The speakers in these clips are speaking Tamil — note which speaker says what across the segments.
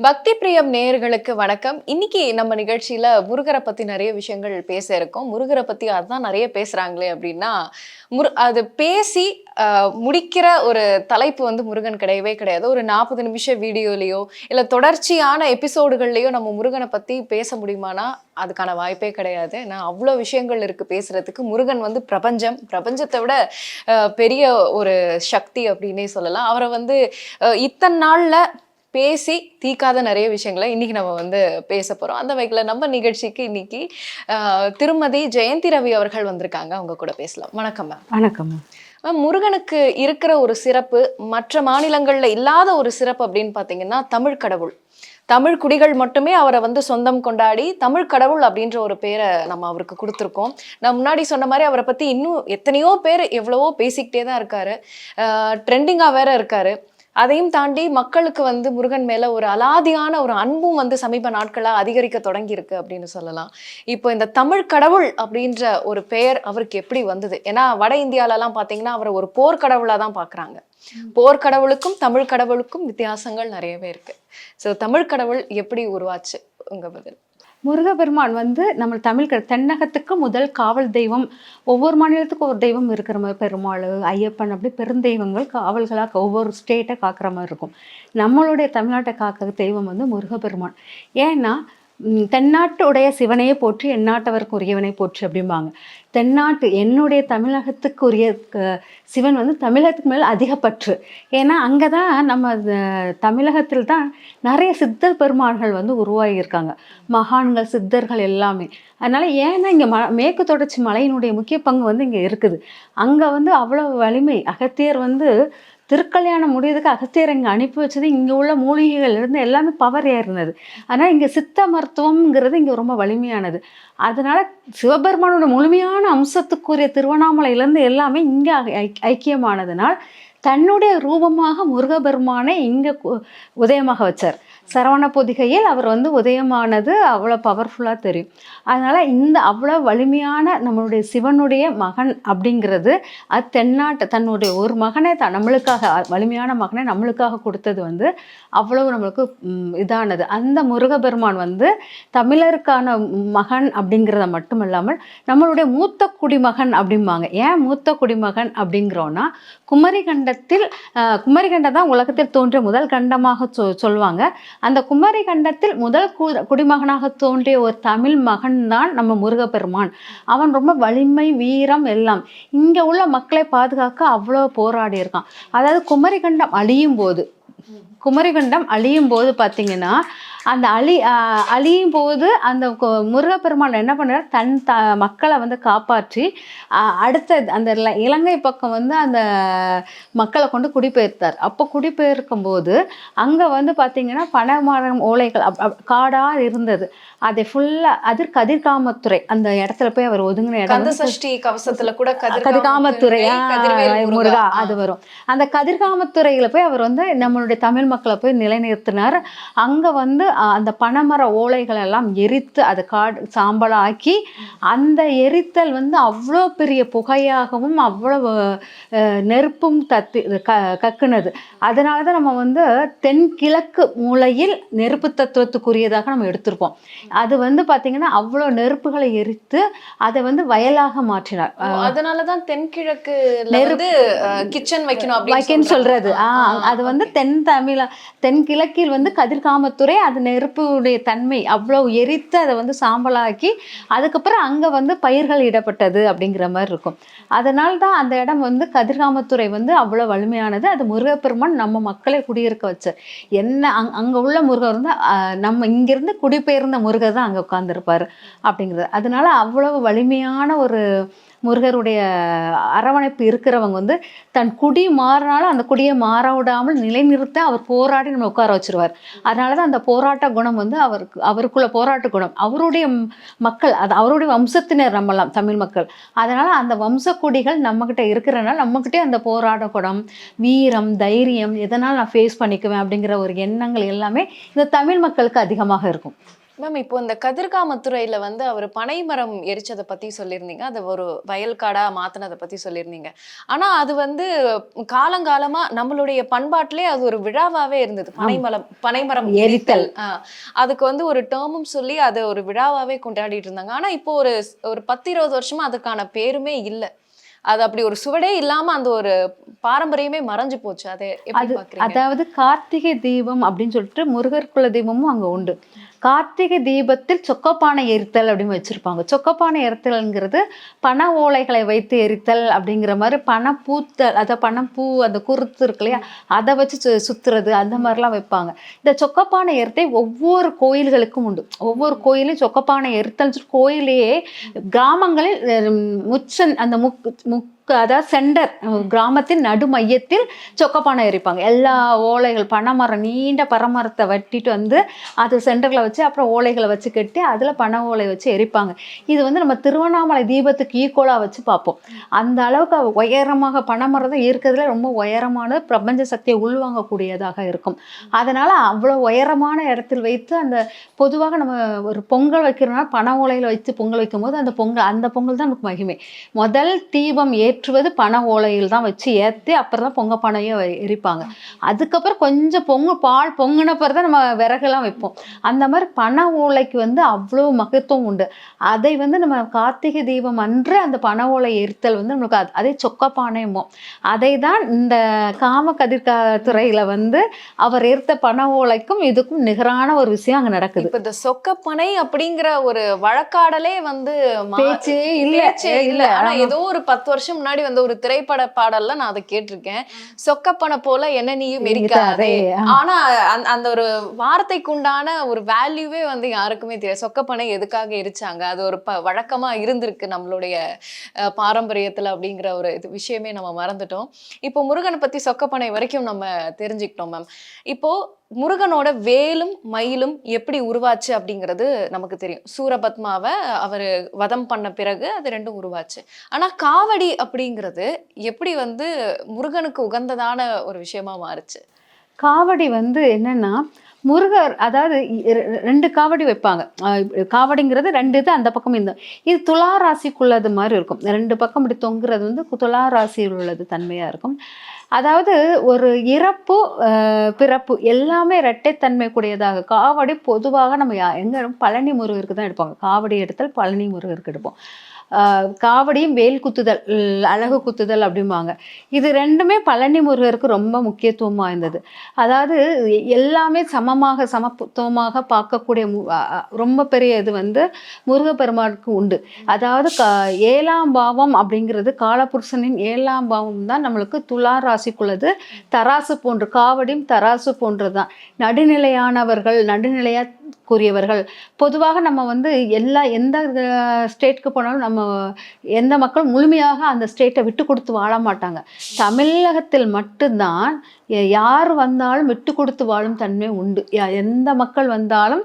Speaker 1: பக்தி பிரியம் நேயர்களுக்கு வணக்கம். இன்னைக்கு நம்ம நிகழ்ச்சியில முருகரை பத்தி நிறைய விஷயங்கள் பேச இருக்கோம். முருகரை பத்தி அதான் நிறைய பேசுறாங்களே அப்படின்னா, அது பேசி முடிக்கிற ஒரு தலைப்பு வந்து முருகன் கிடையவே கிடையாது. ஒரு 40 நிமிஷ வீடியோலயோ, இல்ல தொடர்ச்சியான எபிசோடுகள்லயோ நம்ம முருகனை பத்தி பேச முடியுமானா, அதுக்கான வாய்ப்பே கிடையாது. ஏன்னா அவ்வளோ விஷயங்கள் இருக்கு பேசுறதுக்கு. முருகன் வந்து பிரபஞ்சம். பிரபஞ்சத்தை விட பெரிய ஒரு சக்தி அப்படின்னே சொல்லலாம். அவரை வந்து இத்தனை நாள்ல பேசி தீக்காத நிறைய விஷயங்களை இன்னைக்கு நம்ம வந்து பேச போறோம். அந்த வகையில் நம்ம நிகழ்ச்சிக்கு இன்னைக்கு திருமதி ஜெயந்தி ரவி அவர்கள் வந்திருக்காங்க. அவங்க கூட பேசலாம். வணக்கம் மேம்.
Speaker 2: வணக்கம்
Speaker 1: மேம். முருகனுக்கு இருக்கிற ஒரு சிறப்பு மற்ற மாநிலங்கள்ல இல்லாத ஒரு சிறப்பு அப்படின்னு பார்த்தீங்கன்னா தமிழ் கடவுள். தமிழ் குடிகள் மட்டுமே அவரை வந்து சொந்தம் கொண்டாடி தமிழ் கடவுள் அப்படின்ற ஒரு பேரை நம்ம அவருக்கு கொடுத்துருக்கோம். நான் முன்னாடி சொன்ன மாதிரி அவரை பத்தி இன்னும் எத்தனையோ பேர் எவ்வளவோ பேசிக்கிட்டே தான் இருக்காரு. ட்ரெண்டிங்காக வேற இருக்காரு. அதையும் தாண்டி மக்களுக்கு வந்து முருகன் மேல ஒரு அலாதியான ஒரு அன்பும் வந்து சமீப நாட்களா அதிகரிக்க தொடங்கி இருக்கு அப்படின்னு சொல்லலாம். இப்போ இந்த தமிழ் கடவுள் அப்படின்ற ஒரு பெயர் அவருக்கு எப்படி வந்தது? ஏன்னா வட இந்தியாலலாம் பாத்தீங்கன்னா அவரை ஒரு போர்க்கடவுளா தான் பாக்குறாங்க. போர்க்கடவுளுக்கும் தமிழ் கடவுளுக்கும் வித்தியாசங்கள் நிறையவே இருக்கு. ஸோ தமிழ் கடவுள் எப்படி உருவாச்சு? உங்க பதில்.
Speaker 2: முருகப்பெருமான் வந்து நம்ம தென்னகத்துக்கு முதல் காவல் தெய்வம். ஒவ்வொரு மாநிலத்துக்கும் ஒரு தெய்வம் இருக்கிற மாதிரி, பெருமாள், ஐயப்பன், அப்படி பெருந்தெய்வங்கள் காவல்களாக ஒவ்வொரு ஸ்டேட்டை காக்கிற மாதிரி இருக்கும். நம்மளுடைய தமிழ்நாட்டை காக்கிற தெய்வம் வந்து முருகப்பெருமான். ஏன்னா தென்னாட்டு உடைய சிவனையே போற்றி எந்நாட்டவருக்கு உரியவனை போற்றி அப்படிம்பாங்க. தென்னாட்டு என்னுடைய தமிழகத்துக்கு உரிய சிவன் வந்து தமிழகத்துக்கு மேலே அதிக பற்று. ஏன்னா அங்கே தான் நம்ம தமிழகத்தில் தான் நிறைய சித்தர் பெருமாள்கள் வந்து உருவாகியிருக்காங்க. மகான்கள், சித்தர்கள் எல்லாமே. அதனால் ஏன்னா இங்கே மேற்கு தொடர்ச்சி மலையினுடைய முக்கிய பங்கு வந்து இங்கே இருக்குது. அங்கே வந்து அவ்வளோ வலிமை. அகத்தியர் வந்து திருக்கல்யாணம் முடியறதுக்கு அகத்தியர் இங்கே அனுப்பி வச்சது இங்கே உள்ள மூலிகைகள் இருந்து எல்லாமே பவர் ஏறினது. அதனால் இங்கே சித்த மருத்துவம்ங்கிறது இங்கே ரொம்ப வலிமையானது. அதனால் சிவபெருமானோட முழுமையான அம்சத்துக்குரிய திருவண்ணாமலையிலேருந்து எல்லாமே இங்கே ஐக்கியமானதுனால் தன்னுடைய ரூபமாக முருகபெருமானை இங்கே உதயமாக வச்சார். சரவண பொதிகையில் அவர் வந்து உதயமானது அவ்வளோ பவர்ஃபுல்லாக தெரியும். அதனால் இந்த அவ்வளோ வலிமையான நம்மளுடைய சிவனுடைய மகன் அப்படிங்கிறது அது தென்னாட்டு தன்னுடைய ஒரு மகனை நம்மளுக்காக வலிமையான மகனை நம்மளுக்காக கொடுத்தது வந்து அவ்வளவு நம்மளுக்கு இதானது. அந்த முருகபெருமான் வந்து தமிழருக்கான மகன் அப்படிங்கிறத மட்டும் இல்லாமல் நம்மளுடைய மூத்த குடிமகன் அப்படிம்பாங்க. ஏன் மூத்த குடிமகன் அப்படிங்கிறோன்னா, குமரிகண்டத்தில் குமரிகண்டம் தான் உலகத்தில் தோன்றிய முதல் கண்டமாக சொல்லுவாங்க. அந்த குமரி கண்டத்தில் முதல் குடிமகனாக தோன்றிய ஒரு தமிழ் மகன் தான் நம்ம முருகப்பெருமான். அவன் ரொம்ப வலிமை, வீரம் எல்லாம். இங்கே உள்ள மக்களை பாதுகாக்க அவ்வளோ போராடி இருக்கான். அதாவது குமரிகண்டம் அழியும் போது பார்த்தீங்கன்னா, அந்த அழியும் போது அந்த முருகப்பெருமான் என்ன பண்ணுறார், மக்களை வந்து காப்பாற்றி அடுத்த அந்த இலங்கை பக்கம் வந்து அந்த மக்களை கொண்டு குடிபெயர்த்தார். அப்போ குடிபெயர்க்கும் போது அங்கே வந்து பார்த்திங்கன்னா பனைமரம் ஓலைகள் காடாக இருந்தது. அதை ஃபுல்லாக கதிர்காமத்துறை அந்த இடத்துல போய் அவர் ஒதுங்கின இடம்
Speaker 1: கவசத்துல கூட
Speaker 2: கதிர்காமத்துறை முருகா அது வரும். அந்த கதிர்காமத்துறையில் போய் அவர் வந்து நம்மளுடைய தமிழ் மக்களை போய் நிலைநிறுத்தினார். அங்கே வந்து அந்த பனைமர ஓலைகள் எல்லாம் எரித்து அதை சாம்பலாக்கி அந்த எரித்தல் வந்து அவ்வளோ பெரிய புகையாகவும் அவ்வளோ நெருப்பும் கக்குனது. அதனால தான் நம்ம வந்து தென்கிழக்கு மூலையில் நெருப்பு தத்துவத்துக்குரியதாக நம்ம எடுத்திருப்போம். அது வந்து பார்த்தீங்கன்னா அவ்வளோ நெருப்புகளை எரித்து அதை வந்து வயலாக மாற்றினார்.
Speaker 1: அதனாலதான் தென்கிழக்கு நெருப்பு கிச்சன் வைக்கணும்
Speaker 2: சொல்றது. அது வந்து தென்கிழக்கில் வந்து கதிர்காமத்துறை அது நெருப்புடைய தன்மை அவ்வளோ எரித்து அதை வந்து சாம்பலாக்கி அதுக்கப்புறம் அங்கே வந்து பயிர்கள் இடப்பட்டது அப்படிங்கிற மாதிரி இருக்கும். அதனால தான் அந்த இடம் வந்து கதிர்காமத்துறை வந்து அவ்வளோ வலிமையானது. அது முருகப்பெருமான் நம்ம மக்களை குடியிருக்க வச்சார். என்ன அங்கே உள்ள முருகர் வந்து நம்ம இங்கிருந்து குடிபெயர்ந்த முருகர் தான் அங்கே உட்கார்ந்துருப்பார் அப்படிங்கிறது. அதனால அவ்வளவு வலிமையான ஒரு முருகருடைய அரவணைப்பு இருக்கிறவங்க வந்து தன் குடி மாறினாலும் அந்த குடியை மாற விடாமல் நிலைநிறுத்த அவர் போராடி நம்ம உட்கார வச்சிருவார். அதனால தான் அந்த போராட்ட குணம் வந்து அவருக்குள்ள போராட்ட குணம். அவருடைய மக்கள், அது அவருடைய வம்சத்தினர் நம்மலாம் தமிழ் மக்கள். அதனால் அந்த வம்சக்குடிகள் நம்மக்கிட்ட இருக்கிறனால நம்மக்கிட்டே அந்த போராட்ட குணம், வீரம், தைரியம், எதனால் நான் ஃபேஸ் பண்ணிக்குவேன் அப்படிங்கிற ஒரு எண்ணங்கள் எல்லாமே இந்த தமிழ் மக்களுக்கு அதிகமாக இருக்கும்.
Speaker 1: மேம் இப்போ இந்த கதிர்காமத்துறையில வந்து அவர் பனைமரம் எரிச்சதை பத்தி சொல்லியிருந்தீங்க. அது ஒரு வயல்காடா மாத்துனதை பத்தி சொல்லியிருந்தீங்க. ஆனா அது வந்து காலங்காலமா நம்மளுடைய பண்பாட்டிலே அது ஒரு விழாவாவே இருந்தது. பனைமரம் எரித்தல்.
Speaker 2: எரித்தல்.
Speaker 1: அதுக்கு வந்து ஒரு டேர்மும் சொல்லி அதை ஒரு விழாவாவே கொண்டாடிட்டு இருந்தாங்க. ஆனா இப்போ ஒரு ஒரு 10-20 வருஷமா அதுக்கான பேருமே இல்ல. அது அப்படி ஒரு சுவடே இல்லாம அந்த ஒரு பாரம்பரியமே மறைஞ்சு போச்சு. அதை எப்படி
Speaker 2: அது
Speaker 1: பாக்குறீங்க?
Speaker 2: அதாவது கார்த்திகை தீபம் அப்படின்னு சொல்லிட்டு முருகர் குல தெய்வமும் அங்க உண்டு. கார்த்திகை தீபத்தில் சொக்கப்பானை எரித்தல் அப்படின்னு வச்சிருப்பாங்க. சொக்கப்பானை எரித்தல்ங்கிறது பனை ஓலைகளை வைத்து எரித்தல் அப்படிங்கிற மாதிரி பனை பூத்தல், அதை பனைப்பூ அந்த குருத்து இருக்கு இல்லையா, அதை வச்சு சுத்துறது அந்த மாதிரிலாம் வைப்பாங்க. இந்த சொக்கப்பானை எரித்தை ஒவ்வொரு கோயில்களுக்கும் உண்டு. ஒவ்வொரு கோயிலையும் சொக்கப்பானை எரித்தல் கோயிலையே கிராமங்களில் முச்சன் அந்த அதாவது சென்டர் கிராமத்தின் நடு மையத்தில் சொக்கப்பானை எரிப்பாங்க. எல்லா ஓலைகள் பனைமரம் நீண்ட பனைமரத்தை வெட்டிட்டு வந்து அது சென்டரில் வச்சு அப்புறம் ஓலைகளை வச்சு கட்டி அதில் பனை ஓலை வச்சு எரிப்பாங்க. இது வந்து நம்ம திருவண்ணாமலை தீபத்துக்கு ஈக்குவலாக வச்சு பார்ப்போம். அந்த அளவுக்கு உயரமாக பனைமரம் தான் இருக்கிறதுல ரொம்ப உயரமான பிரபஞ்ச சக்தியை உள்வாங்கக்கூடியதாக இருக்கும். அதனால் அவ்வளோ உயரமான இடத்தில் வைத்து அந்த பொதுவாக நம்ம ஒரு பொங்கல் வைக்கிறோம்னா பனை ஓலையில் வைத்து பொங்கல் வைக்கும் போது அந்த பொங்கல் தான் நமக்கு மகிமை. முதல் தீபம் ஏற்றுவது பனை ஓலையில் தான் வச்சு ஏற்றி அப்புறம் தான் பொங்க பானையை எரிப்பாங்க. அதுக்கப்புறம் கொஞ்சம் பால் பொங்கின பிறகு தான் நம்ம விறகுலாம் வைப்போம். அந்த மாதிரி பனை ஓலைக்கு வந்து அவ்வளோ மகத்துவம் உண்டு. அதை வந்து நம்ம கார்த்திகை தீபம் அன்று அந்த பனை ஓலை எரித்தல் வந்து நம்மளுக்கு அதே சொக்கப்பானையுமோ அதை தான் இந்த காம கதிர்காத்துறையில் வந்து அவர் எரித்த பனை ஓலைக்கும் இதுக்கும் நிகரான ஒரு விஷயம் அங்கே நடக்குது.
Speaker 1: இப்போ இந்த சொக்கப்பனை அப்படிங்கிற ஒரு வழக்காடலே வந்து
Speaker 2: பேச்சே
Speaker 1: இல்ல. ஆனா ஏதோ ஒரு 10 வருஷம் முன்னாடி வந்து ஒரு திரைப்பட பாடல்ல நான் அதை கேட்டிருக்கேன். சொக்கப்பனை போல என்ன நீயும் எரிக்காதே. ஆனா அந்த ஒரு வார்த்தைக்கு உண்டான ஒரு வேல்யூவே வந்து யாருக்குமே தெரியாது. சொக்கப்பனை எதுக்காக எரிச்சாங்க, அது ஒரு வழக்கமா இருந்திருக்கு நம்மளுடைய பாரம்பரியத்துல அப்படிங்கிற ஒரு விஷயமே நம்ம மறந்துட்டோம். இப்போ முருகனை பத்தி சொக்கப்பனை வரைக்கும் நம்ம தெரிஞ்சுக்கிட்டோம் மேம். இப்போ முருகனோட வேலும் மயிலும் எப்படி உருவாச்சு அப்படிங்கிறது நமக்கு தெரியும். சூரபத்மாவை அவர் வதம் பண்ண பிறகு அது ரெண்டும் உருவாச்சு. ஆனா காவடி அப்படிங்கிறது எப்படி வந்து முருகனுக்கு உகந்ததான ஒரு விஷயமா மாறுச்சு?
Speaker 2: காவடி வந்து என்னன்னா முருகர் அதாவது 2 காவடி வைப்பாங்க. காவடிங்கிறது 2 இது அந்த பக்கம் இது துலா ராசிக்குள்ளது மாதிரி இருக்கும். 2 பக்கம் இப்படி தொங்குறது வந்து துலா ராசியில் உள்ளது தன்மையா இருக்கும். அதாவது ஒரு இறப்பு பிறப்பு எல்லாமே இரட்டைத்தன்மை கூடியதாக காவடி பொதுவாக நம்ம எங்க பழனி முருகருக்கு தான் எடுப்பாங்க. காவடி எடுத்தல் பழனி முருகருக்கு எடுப்போம். காவடியும் வேல் குத்துதல் அழகு குத்துதல் அப்படிம்பாங்க. இது ரெண்டுமே பழனி முருகருக்கு ரொம்ப முக்கியத்துவம் வாய்ந்தது. அதாவது எல்லாமே சமத்துவமாக பார்க்கக்கூடிய ரொம்ப பெரிய இது வந்து முருகப்பெருமானுக்கு உண்டு. அதாவது 7ஆம் பாவம் அப்படிங்கிறது காலபுருஷனின் 7ஆம் பாவம் தான் நம்மளுக்கு துலா ராசிக்குள்ளது. தராசு போன்று காவடியும் தராசு போன்றது தான். நடுநிலையானவர்கள் நடுநிலையா கூறியவர்கள் பொதுவாக நம்ம வந்து எந்த ஸ்டேட்க்கு போனாலும் நம்ம எந்த மக்களும் முழுமையாக அந்த ஸ்டேட்டை விட்டு கொடுத்து வாழ மாட்டாங்க. தமிழகத்தில் மட்டும்தான் யார் வந்தாலும் விட்டு கொடுத்து வாழும் தன்மை உண்டு. எந்த மக்கள் வந்தாலும்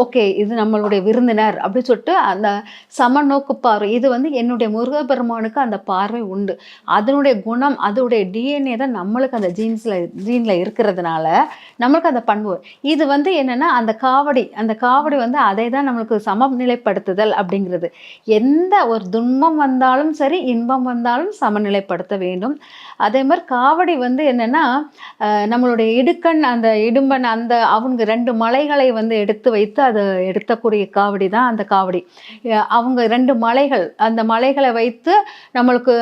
Speaker 2: ஓகே இது நம்மளுடைய விருந்தினர் அப்படின்னு சொல்லிட்டு அந்த சமநோக்கு பார்வை இது வந்து என்னுடைய முருகப்பெருமானுக்கு அந்த பார்வை உண்டு. அதனுடைய குணம் அதனுடைய டிஎன்ஏ தான் நம்மளுக்கு அந்த ஜீனில் இருக்கிறதுனால நம்மளுக்கு அந்த பண்பு. இது வந்து என்னென்னா அந்த காவடி வந்து அதை தான் நம்மளுக்கு சமநிலைப்படுத்துதல் அப்படிங்கிறது. எந்த ஒரு துன்பம் வந்தாலும் சரி இன்பம் வந்தாலும் சமநிலைப்படுத்த வேண்டும். அதே மாதிரி காவடி வந்து என்னென்னா நம்மளுடைய இடுக்கண் அந்த இடும்பன் அந்த அவங்க 2 மலைகளை வந்து எடுத்து வைத்து அதை எடுத்தக்கூடிய காவடி தான் அந்த காவடி. அவங்க 2 மலைகள் அந்த மலைகளை வைத்து நம்மளுக்கு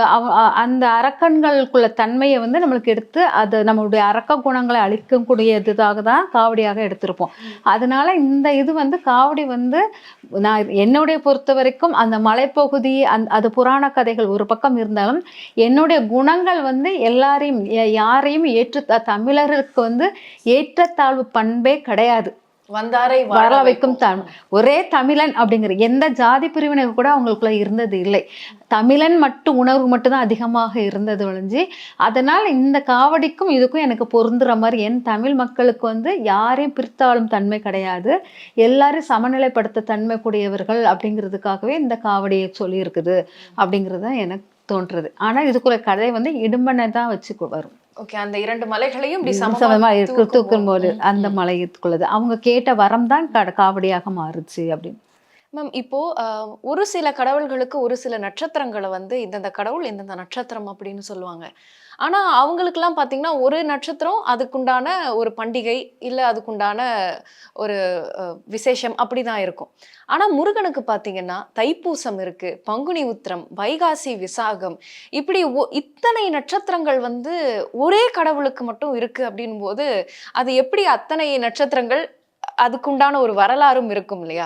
Speaker 2: அந்த அரக்கன்களுக்குள்ள தன்மையை வந்து நம்மளுக்கு எடுத்து அது நம்மளுடைய அரக்க குணங்களை அழிக்கக்கூடியதாக தான் காவடியாக எடுத்திருப்போம். அதனால இந்த இது வந்து காவடி வந்து நான் என்னுடைய பொறுத்த வரைக்கும் அந்த மலைப்பகுதி அது புராண கதைகள் ஒரு பக்கம் இருந்தாலும் என்னுடைய குணங்கள் வந்து யாரையும் தமிழருக்கு வந்து ஏற்றத்தாழ்வு பண்பே கிடையாது.
Speaker 1: வந்தாரை
Speaker 2: வாழ வைக்கும் ஒரே தமிழன் அப்படிங்கிற எந்த ஜாதி பிரிவினர் கூட அவங்களுக்குள்ள இருந்தது இல்லை. தமிழன் உணர்வு மட்டும்தான் அதிகமாக இருந்தது ஒழிஞ்சு. அதனால் இந்த காவடிக்கும் இதுக்கும் எனக்கு பொருந்துற மாதிரி என் தமிழ் மக்களுக்கு வந்து யாரையும் பிரித்தாளும் தன்மை கிடையாது. எல்லாரும் சமநிலைப்படுத்த தன்மை கூடியவர்கள் அப்படிங்கிறதுக்காகவே இந்த காவடியை சொல்லியிருக்குது அப்படிங்கிறது தான் எனக்கு தோன்றுறது. ஆனால் இதுக்குள்ள கதை வந்து இடும்பனை தான் வச்சு வரும்.
Speaker 1: ஓகே, அந்த 2 மலைகளையும் இப்படி
Speaker 2: சமமா
Speaker 1: சமமா
Speaker 2: தூக்கும்போது அந்த மலையத்துக்குள்ளது அவங்க கேட்ட வரம் தான் காவடியாக மாறுச்சு அப்படின்னு.
Speaker 1: மேம் இப்போ ஒரு சில கடவுள்களுக்கு ஒரு சில நட்சத்திரங்களை வந்து இந்தந்த கடவுள் இந்தந்த நட்சத்திரம் அப்படின்னு சொல்லுவாங்க. ஆனா அவங்களுக்கெல்லாம் பாத்தீங்கன்னா ஒரு நட்சத்திரம் அதுக்குண்டான ஒரு பண்டிகை இல்ல அதுக்குண்டான ஒரு விசேஷம் அப்படிதான் இருக்கும். ஆனா முருகனுக்கு பாத்தீங்கன்னா தைப்பூசம் இருக்கு, பங்குனி உத்திரம், வைகாசி விசாகம், இப்படி இத்தனை நட்சத்திரங்கள் வந்து ஒரே கடவுளுக்கு மட்டும் இருக்கு அப்படின் போது அது எப்படி அத்தனை நட்சத்திரங்கள் அதுக்குண்டான ஒரு வரலாறும் இருக்கும் இல்லையா?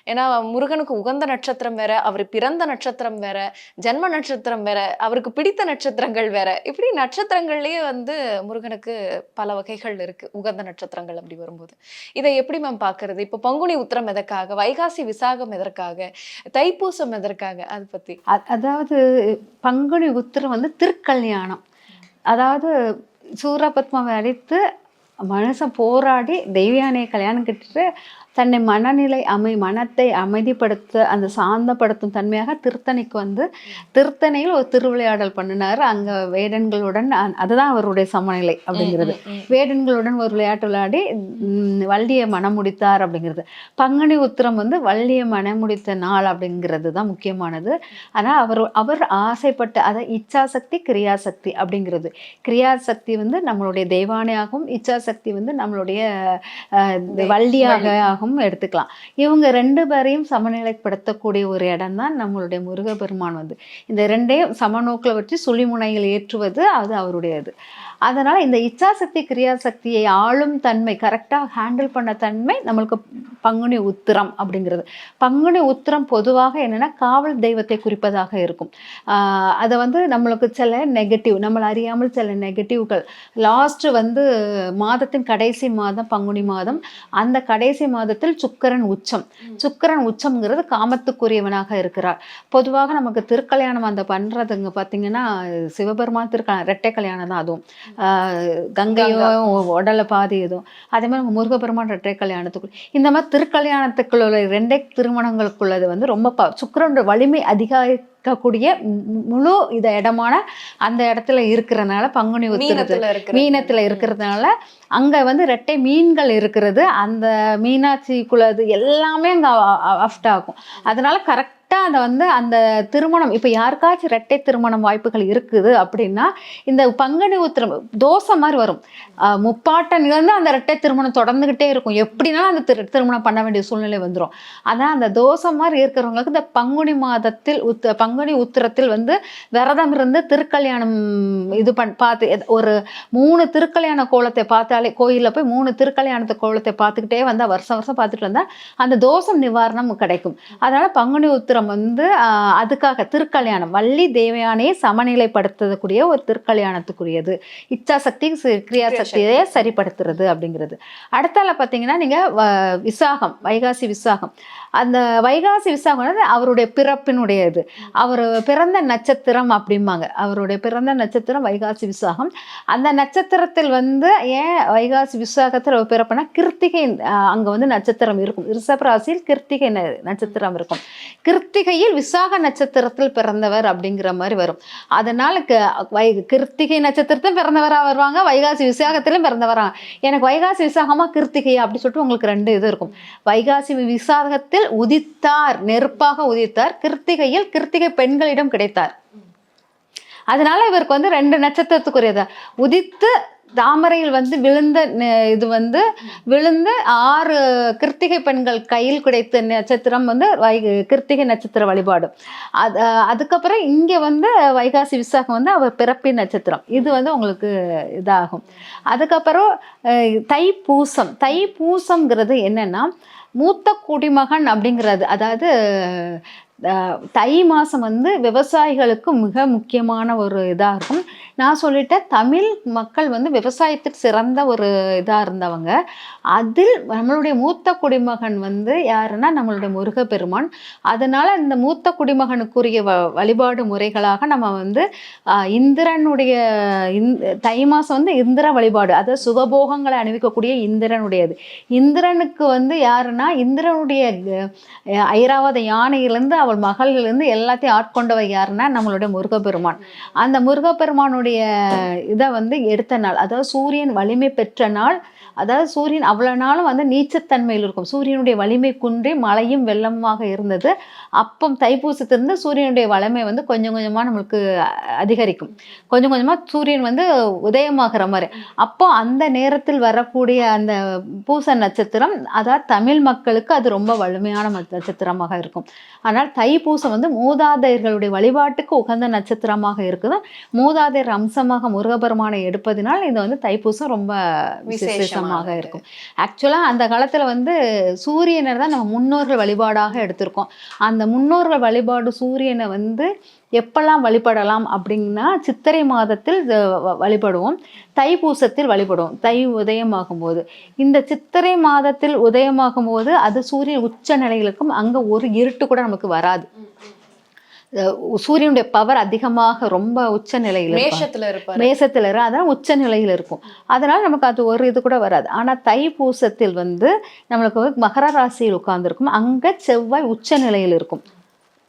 Speaker 1: ஏன்னா முருகனுக்கு உகந்த நட்சத்திரம் வேற, அவர் பிறந்த நட்சத்திரம் வேற, ஜென்ம நட்சத்திரம் வேற, அவருக்கு பிடித்த நட்சத்திரங்கள் வேற. இப்படி நட்சத்திரங்கள்லயே வந்து முருகனுக்கு பல வகைகள் இருக்கு. உகந்த நட்சத்திரங்கள் அப்படி வரும்போது. இதை எப்படி மேம் பார்க்கறது? இப்போ பங்குனி உத்திரம் எதற்காக? வைகாசி விசாகம் எதற்காக? தைப்பூசம் எதற்காக? அது பத்தி.
Speaker 2: அதாவது பங்குனி உத்திரம் வந்து திருக்கல்யாணம். அதாவது சூரபத்மாவை அழித்து மனுஷன் போராடி தெய்வயானையை கல்யாணம் கட்டிட்டு தன்னை மனத்தை அமைதிப்படுத்த அந்த சாந்தப்படுத்தும் தன்மையாக திருத்தணிக்கு வந்து திருத்தணியில் ஒரு திருவிளையாடல் பண்ணினார். அங்கே வேடன்களுடன் அதுதான் அவருடைய சமநிலை அப்படிங்கிறது. வேடன்களுடன் ஒரு விளையாட்டு விளையாடி வள்ளியை மனம் முடித்தார் அப்படிங்கிறது. பங்குனி உத்திரம் வந்து வள்ளியை மனம் முடித்த நாள் அப்படிங்கிறது தான் முக்கியமானது. ஆனால் அவர் ஆசைப்பட்ட அதை இச்சாசக்தி கிரியாசக்தி அப்படிங்கிறது. கிரியாசக்தி வந்து நம்மளுடைய தெய்வானையாகவும் இச்சாசக்தி வந்து நம்மளுடைய வள்ளியாக எடுத்துக்கலாம். இவங்க 2 பேரையும் சமநிலைப்படுத்தக்கூடிய ஒரு இடம் தான் நம்மளுடைய முருகப்பெருமான் வந்து இந்த 2ஐயும் சமநோக்கில் வச்சு சுழிமுனையில் ஏற்றுவது அது அவருடையது. அதனால இந்த இச்சாசக்தி கிரியாசக்தியை ஆளும் தன்மை கரெக்டாக ஹேண்டில் பண்ண தன்மை நம்மளுக்கு பங்குனி உத்திரம் அப்படிங்கிறது. பங்குனி உத்திரம் பொதுவாக என்னன்னா காவல் தெய்வத்தை குறிப்பதாக இருக்கும். அதை வந்து நம்மளுக்கு சில நெகட்டிவ் நம்மளை அறியாமல் சில நெகட்டிவ்கள் லாஸ்ட் வந்து மாதத்தின் கடைசி மாதம் பங்குனி மாதம். அந்த கடைசி மாதத்தில் சுக்கிரன் உச்சம். சுக்கிரன் உச்சம்ங்கிறது காமத்துக்குரியவனாக இருக்கிறார். பொதுவாக நமக்கு திருக்கல்யாணம் அந்த பண்றதுங்க பார்த்தீங்கன்னா சிவபெருமான் திருக்கல்யாணம் இரட்டை கல்யாணம் தான். அதுவும் கங்கையோ உடலை பாதி எதுவும் அதே மாதிரி முருகப்பெருமான் இரட்டை கல்யாணத்துக்குள்ள இந்த மாதிரி திருக்கல்யாணத்துக்குள்ள 2 திருமணங்களுக்குள்ளது வந்து ரொம்ப சுக்கிரனுடைய வலிமை அதிகரிக்கக்கூடிய முழு இடமான அந்த இடத்துல இருக்கிறதுனால பங்குனி உத்திரத்துல மீனத்துல இருக்கிறதுனால அங்க வந்து இரட்டை மீன்கள் இருக்கிறது. அந்த மீனாட்சிக்குள்ளது எல்லாமே அங்க அஃப்ட் ஆகும். அதனால கரெக்ட் அதை வந்து அந்த திருமணம் இப்போ யாருக்காச்சும் இரட்டை திருமணம் வாய்ப்புகள் இருக்குது அப்படின்னா இந்த பங்குனி உத்திரம் தோசை மாதிரி வரும். முப்பாட்டன்லேருந்து அந்த இரட்டை திருமணம் தொடர்ந்துகிட்டே இருக்கும். எப்படினாலும் அந்த திருமணம் பண்ண வேண்டிய சூழ்நிலை வந்துடும். அதான் அந்த தோசை மாதிரி இருக்கிறவங்களுக்கு இந்த பங்குனி மாதத்தில் பங்குனி உத்திரத்தில் வந்து விரதம் இருந்து திருக்கல்யாணம் இது பார்த்து ஒரு 3 திருக்கல்யாண கோலத்தை பார்த்தாலே கோயிலில் போய் 3 திருக்கல்யாணத்து கோலத்தை பார்த்துக்கிட்டே வந்தால் வருஷம் வருஷம் பார்த்துட்டு வந்தால் அந்த தோஷம் நிவாரணம் கிடைக்கும். அதனால பங்குனி உத்திரம் வந்து அதுக்காக திருக்கல்யாணம் வள்ளி தேவயானையை சமநிலைப்படுத்தக்கூடிய ஒரு திருக்கல்யாணத்துக்குரியது. இச்சாசக்தி கிரியாசக்தியை சரிப்படுத்துறது அப்படிங்கிறது. அடுத்தால பார்த்தீங்கன்னா நீங்க விசாகம் வைகாசி விசாகம். அந்த வைகாசி விசாகம் அவருடைய பிறப்பினுடையது. அவர் பிறந்த நட்சத்திரம் அப்படிம்பாங்க. அவருடைய பிறந்த நட்சத்திரம் வைகாசி விசாகம். அந்த நட்சத்திரத்தில் வந்து ஏன் வைகாசி விசாகத்தில் பிறப்புனா கிருத்திகை அங்கே வந்து நட்சத்திரம் இருக்கும். ரிஷபராசியில் கிருத்திகை நட்சத்திரம் இருக்கும். கிருத்திகையில் விசாக நட்சத்திரத்தில் பிறந்தவர் அப்படிங்கிற மாதிரி வரும். அதனால கிருத்திகை நட்சத்திரத்திலும் பிறந்தவராக வருவாங்க, வைகாசி விசாகத்திலும் பிறந்தவராங்க. எனக்கு வைகாசி விசாகமா கிருத்திகையா அப்படி சொல்லிட்டு உங்களுக்கு 2 இது இருக்கும். வைகாசி விசாகத்தில் உதித்தார், நெருப்பாக உதித்தார். கிருத்திகையில் கிருத்திகை பெண்களிடம் கிடைத்தார். அதனால இவருக்கு வந்து 2 நட்சத்திரத்துக்குரியது. உதித்து தாமரையில் வந்து விழுந்த இது வந்து விழுந்து 6 கிருத்திகை பெண்கள் கையில் கிடைத்த நட்சத்திரம் வந்து கிருத்திகை நட்சத்திர வழிபாடு. அதுக்கப்புறம் இங்கே வந்து வைகாசி விசாகம் வந்து அவர் பிறப்பின் நட்சத்திரம். இது வந்து உங்களுக்கு இதாகும். அதுக்கப்புறம் தைப்பூசம். தைப்பூசம்ங்கிறது என்னன்னா மூத்த குடிமகன் அப்படிங்கிறது. அதாவது தை மாதம் வந்து விவசாயிகளுக்கு மிக முக்கியமான ஒரு இதாக இருக்கும். நான் சொல்லிட்டேன் தமிழ் மக்கள் வந்து விவசாயத்துக்கு சிறந்த ஒரு இதாக இருந்தவங்க. அதில் நம்மளுடைய மூத்த குடிமகன் வந்து யாருன்னா நம்மளுடைய முருகப்பெருமான். அதனால இந்த மூத்த குடிமகனுக்குரிய வழிபாடு முறைகளாக நம்ம வந்து இந்திரனுடைய தை மாதம் வந்து இந்திர வழிபாடு, அதாவது சுகபோகங்களை அணிவிக்கக்கூடிய இந்திரனுடையது. இந்திரனுக்கு வந்து யாருன்னா இந்திரனுடைய ஐராவத யானையிலேருந்து அவள் மகள்லேருந்து எல்லாத்தையும் ஆட்கொண்டவை யாருன்னா நம்மளுடைய முருகப்பெருமான். அந்த முருகப்பெருமானுடைய இதை வந்து எடுத்த நாள், அதாவது சூரியன் வலிமை பெற்ற நாள். அதாவது சூரியன் அவ்வளோ நாளும் வந்து நீச்சத்தன்மையில் இருக்கும், சூரியனுடைய வலிமை குன்றி மழையும் வெள்ளமாக இருந்தது. அப்போ தைப்பூசத்திலிருந்து சூரியனுடைய வலிமை வந்து கொஞ்சம் கொஞ்சமாக நம்மளுக்கு அதிகரிக்கும், கொஞ்சம் கொஞ்சமாக சூரியன் வந்து உதயமாகிற மாதிரி. அப்போ அந்த நேரத்தில் வரக்கூடிய அந்த பூச நட்சத்திரம், அதாவது தமிழ் மக்களுக்கு அது ரொம்ப வலிமையான நட்சத்திரமாக இருக்கும். ஆனால் தைப்பூசம் வந்து மூதாதையர்களுடைய வழிபாட்டுக்கு உகந்த நட்சத்திரமாக இருக்குது. மூதாதையர் அம்சமாக முருகபெருமானை எடுப்பதினால் இது வந்து தைப்பூசம் ரொம்ப விசேஷமாக இருக்கும். ஆக்சுவலாக அந்த காலத்தில் வந்து சூரியனை தான் நம்ம முன்னோர்கள் வழிபாடாக எடுத்திருக்கோம். அந்த முன்னோர்கள் வழிபாடு சூரியனை வந்து எப்பெல்லாம் வழிபடலாம் அப்படின்னா, சித்திரை மாதத்தில் வழிபடுவோம், தைப்பூசத்தில் வழிபடுவோம், தை உதயமாகும் போது. இந்த சித்திரை மாதத்தில் உதயமாகும் போது அது சூரியன் உச்ச நிலையில் இருக்கும், அங்கே ஒரு இருட்டு கூட நமக்கு வராது. சூரியனுடைய பவர் அதிகமாக ரொம்ப உச்ச நிலையில் மேசத்துல அதான் உச்ச நிலையில் இருக்கும். அதனால நமக்கு அது ஒரு இது கூட வராது. ஆனா தைப்பூசத்தில் வந்து நம்மளுக்கு மகர ராசியில் உட்கார்ந்துருக்கும், அங்க செவ்வாய் உச்ச நிலையில் இருக்கும்.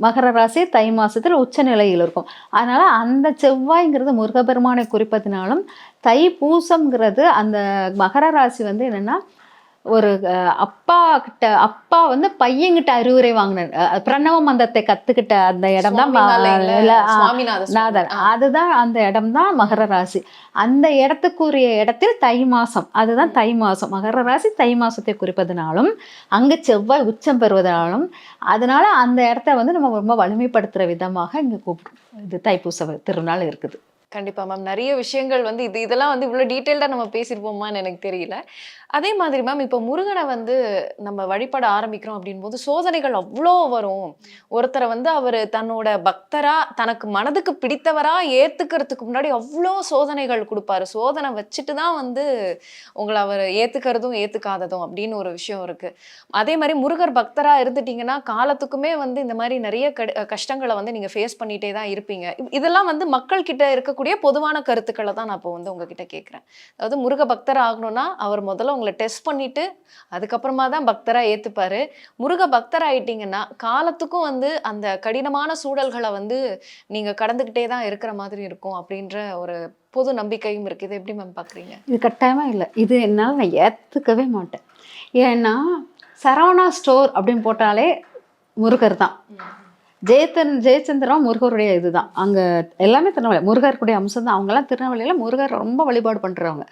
Speaker 2: மகர ராசி தை மாசத்தில் உச்ச நிலையில் இருக்கும். அதனால அந்த செவ்வாய்ங்கிறது முருகபெருமானை குறிப்பதினாலும், தைப்பூசம்ங்கிறது அந்த மகர ராசி வந்து என்னன்னா, ஒரு அப்பா வந்து பையன்கிட்ட அறிவுரை வாங்கின பிரணவ மந்திரத்தை கத்துக்கிட்ட அந்த இடம் தான் நாதர். அதுதான் அந்த இடம் தான் மகர ராசி. அந்த இடத்துக்குரிய இடத்தில் தை மாசம், அதுதான் தை மாசம். மகர ராசி தை மாசத்தை குறிப்பதனாலும், அங்க செவ்வாய் உச்சம் பெறுவதனாலும், அதனால அந்த இடத்த வந்து நம்ம ரொம்ப வலிமைப்படுத்துற விதமாக இங்க கூப்பிடுறோம். இது தைப்பூச திருநாள் இருக்குது.
Speaker 1: கண்டிப்பா மேம். நிறைய விஷயங்கள் வந்து இதெல்லாம் வந்து இவ்வளோ டீட்டெயில்டாக நம்ம பேசியிருப்போமான்னு எனக்கு தெரியல. அதே மாதிரி மேம், இப்போ முருகனை வந்து நம்ம வழிபட ஆரம்பிக்கிறோம் அப்படின்போது சோதனைகள் அவ்வளோ வரும். ஒருத்தரை வந்து அவர் தன்னோட பக்தரா, தனக்கு மனதுக்கு பிடித்தவரா ஏத்துக்கிறதுக்கு முன்னாடி அவ்வளோ சோதனைகள் கொடுப்பாரு. சோதனை வச்சுட்டு தான் வந்து உங்களை அவர் ஏத்துக்கிறதும் ஏத்துக்காததும் அப்படின்னு ஒரு விஷயம் இருக்கு. அதே மாதிரி முருகர் பக்தரா இருந்துட்டீங்கன்னா காலத்துக்குமே வந்து இந்த மாதிரி நிறைய கஷ்டங்களை வந்து நீங்க ஃபேஸ் பண்ணிட்டே தான் இருப்பீங்க. இதெல்லாம் வந்து மக்கள் கிட்ட இருக்கக்கூடிய பொதுவான கருத்துக்களை தான் நான் இப்போ வந்து உங்ககிட்ட கேட்குறேன். அதாவது முருக பக்தர் ஆகணும்னா அவர் முதல்ல உங்களை டெஸ்ட் பண்ணிட்டு அதுக்கப்புறமா தான் பக்தரா ஏத்துப்பாரு. முருக பக்தர் ஆயிட்டீங்கன்னா காலத்துக்கும் வந்து அந்த கடினமான சூழல்களை வந்து நீங்க கடந்துகிட்டே தான் இருக்கிற மாதிரி இருக்கும் அப்படின்ற ஒரு பொது நம்பிக்கையும் இருக்கு. இது எப்படி மேம் பாக்குறீங்க?
Speaker 2: இது கட்டாயமா இல்லை, இது என்னால் நான் ஏத்துக்கவே மாட்டேன். ஏன்னா சரவணா ஸ்டோர் அப்படின்னு போட்டாலே முருகர் தான். ஜெயச்சந்திரா முருகருடைய இதுதான். அங்கே எல்லாமே திருநெல்வேலி முருகருடைய அம்சம் தான். அவங்கெல்லாம் திருநெல்வேலியில் முருகர் ரொம்ப வழிபாடு பண்ணுறவங்க.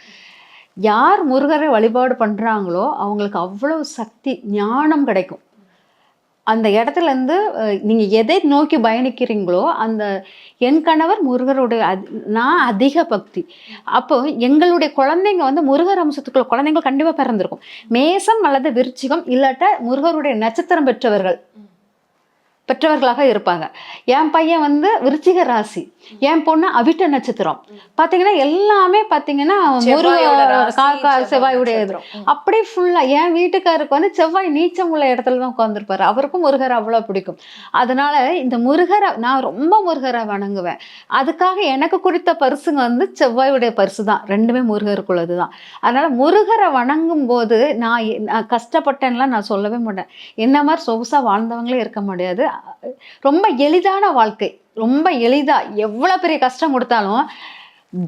Speaker 2: யார் முருகரை வழிபாடு பண்ணுறாங்களோ அவங்களுக்கு அவ்வளோ சக்தி ஞானம் கிடைக்கும். அந்த இடத்துலேருந்து நீங்கள் எதை நோக்கி பயணிக்கிறீங்களோ, அந்த என் கணவர் முருகருடைய நான் அதிக பக்தி. அப்போ எங்களுடைய குழந்தைங்க வந்து முருகர் அம்சத்துக்குள்ள குழந்தைங்க கண்டிப்பாக பிறந்திருக்கும். மேசம் அல்லது விருச்சிகம் இல்லாட்ட முருகருடைய நட்சத்திரம் பெற்றவர்களாக இருப்பாங்க. என் பையன் வந்து விருச்சிக ராசி, என் பொண்ணு அவிட்ட நட்சத்திரம். பார்த்தீங்கன்னா எல்லாமே பார்த்தீங்கன்னா செவ்வாயுடைய இது. அப்படியே ஃபுல்லாக என் வீட்டுக்காருக்கு வந்து செவ்வாய் நீச்சம் உள்ள இடத்துல தான் உட்காந்துருப்பாரு. அவருக்கும் முருகரை அவ்வளோ பிடிக்கும். அதனால இந்த முருகரை நான் ரொம்ப முருகரை வணங்குவேன். அதுக்காக எனக்கு குறித்த பரிசுங்க வந்து செவ்வாயுடைய பரிசு தான். ரெண்டுமே முருகருக்குள்ளது தான். அதனால முருகரை வணங்கும் போது நான் கஷ்டப்பட்டேன்லாம் நான் சொல்லவே மாட்டேன். என்ன மாதிரி சொகுசாக வாழ்ந்தவங்களே இருக்க முடியாது. ரொம்ப எளிதான வாழ்க்கை, ரொம்ப எளிதா எவ்வளவு பெரிய கஷ்டம் கொடுத்தாலும்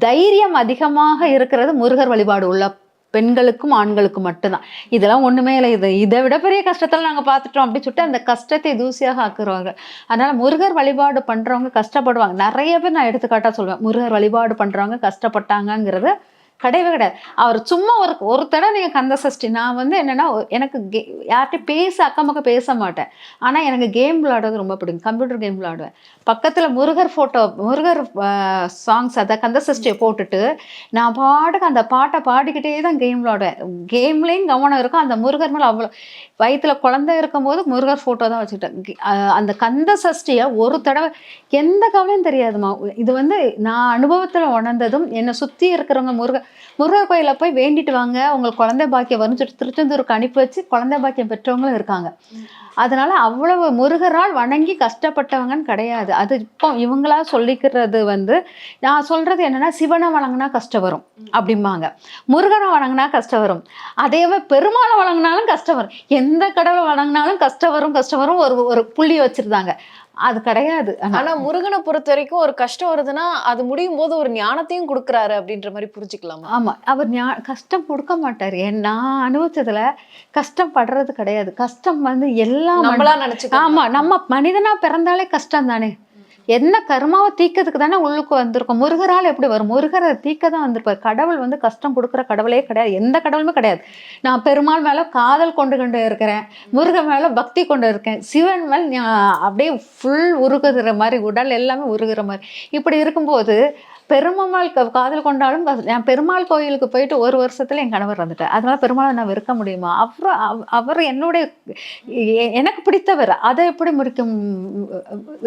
Speaker 2: தைரியம் அதிகமாக இருக்கிறது முருகர் வழிபாடு உள்ள பெண்களுக்கும் ஆண்களுக்கும் மட்டும்தான். இதெல்லாம் ஒண்ணுமே இல்லை, இதை விட பெரிய கஷ்டத்துல நாங்க பார்த்துட்டோம் அப்படின்னு சொல்லிட்டு அந்த கஷ்டத்தை தூசியாக ஆக்குறவங்க. அதனால முருகர் வழிபாடு பண்றவங்க கஷ்டப்படுவாங்க. நிறைய பேர் நான் எடுத்துக்காட்டா சொல்லுவேன், முருகர் வழிபாடு பண்றவங்க கஷ்டப்பட்டாங்கிறது கிடையவே கிடையாது. அவர் சும்மா ஒரு தடவை நீங்கள் கந்த சஷ்டி, நான் வந்து என்னென்னா எனக்கு யார்கிட்டையும் அக்கம் பக்கம் பேச மாட்டேன். ஆனால் எனக்கு கேம் விளையாடுறது ரொம்ப பிடிக்கும். கம்ப்யூட்டர் கேம் விளையாடுவேன். பக்கத்தில் முருகர் ஃபோட்டோ, முருகர் சாங்ஸ், அதை கந்த சஷ்டியை போட்டுட்டு நான் பாட்டுக்கு அந்த பாட்டை பாடிக்கிட்டே தான் கேம் விளையாடுவேன். கேம்லேயும் கவனம் இருக்கும். அந்த முருகர் மேலே அவ்வளோ, வயிற்றில் குழந்தை இருக்கும்போது முருகர் ஃபோட்டோ தான் வச்சுக்கிட்டேன். அந்த கந்த சஷ்டியை ஒரு தடவை எந்த கவலையும் தெரியாதுமா. இது வந்து நான் அனுபவத்தில் உணர்ந்ததும் என்னை சுற்றி இருக்கிறவங்க முருகர் முருகர் கோயிலில் போய் வேண்டிட்டு வாங்க, உங்களுக்கு குழந்தை பாக்கியம் வரும்னு சொல்லிட்டு திருச்செந்தூருக்கு அனுப்பி வச்சு குழந்தை பாக்கியம் பெற்றவங்களும் இருக்காங்க. அதனால அவ்வளவு முருகரால் வணங்கி கஷ்டப்பட்டவங்கன்னு கிடையாது. அது இப்போ இவங்களா சொல்லிக்கிறது வந்து, நான் சொல்றது என்னன்னா, சிவனை வணங்கினா கஷ்டம் வரும் அப்படிம்பாங்க, முருகனை வணங்கினா கஷ்டம் வரும், அதேவே பெருமாளை வணங்கினாலும் கஷ்டம் வரும், எந்த கடவுளை வணங்கினாலும் கஷ்டம் வரும் ஒரு ஒரு புள்ளி வச்சிருந்தாங்க. அது கிடையாது.
Speaker 1: ஆனா முருகனை பொறுத்த வரைக்கும் ஒரு கஷ்டம் வருதுன்னா அது முடியும் போது ஒரு ஞானத்தையும் கொடுக்குறாரு அப்படின்ற மாதிரி புரிஞ்சுக்கலாமா?
Speaker 2: ஆமா, அவர் கஷ்டம் கொடுக்க மாட்டாரு. நான் அனுபவிச்சதுல கஷ்டம் படுறது கிடையாது. கஷ்டம் வந்து எல்லாம்
Speaker 1: நம்மளா நினைச்சு.
Speaker 2: ஆமா, நம்ம மனிதனா பிறந்தாலே கஷ்டம் தானே. என்ன கர்மாவை தீக்கிறதுக்கு தானே உள்ளுக்கு வந்திருக்கும். முருகரால் எப்படி வரும்? முருகரை தீக்க தான் வந்திருப்பார். கடவுள் வந்து கஷ்டம் கொடுக்குற கடவுளே கிடையாது, எந்த கடவுளுமே கிடையாது. நான் பெருமாள் மேல காதல் கொண்டு இருக்கிறேன், முருகன் மேல பக்தி கொண்டு இருக்கேன், சிவன் மேல அப்படியே ஃபுல் உருகுற மாதிரி, உடல் எல்லாமே உருகுற மாதிரி. இப்படி இருக்கும்போது பெருமாள் காதல் கொண்டாலும் நான் பெருமாள் கோயிலுக்கு போயிட்டு ஒரு வருஷத்துல என் கணவர் வந்துட்டார். அதனால பெருமாளை நான் வெறுக்க முடியுமா? அவர் என்னுடைய எனக்கு பிடித்தவர், அதை எப்படி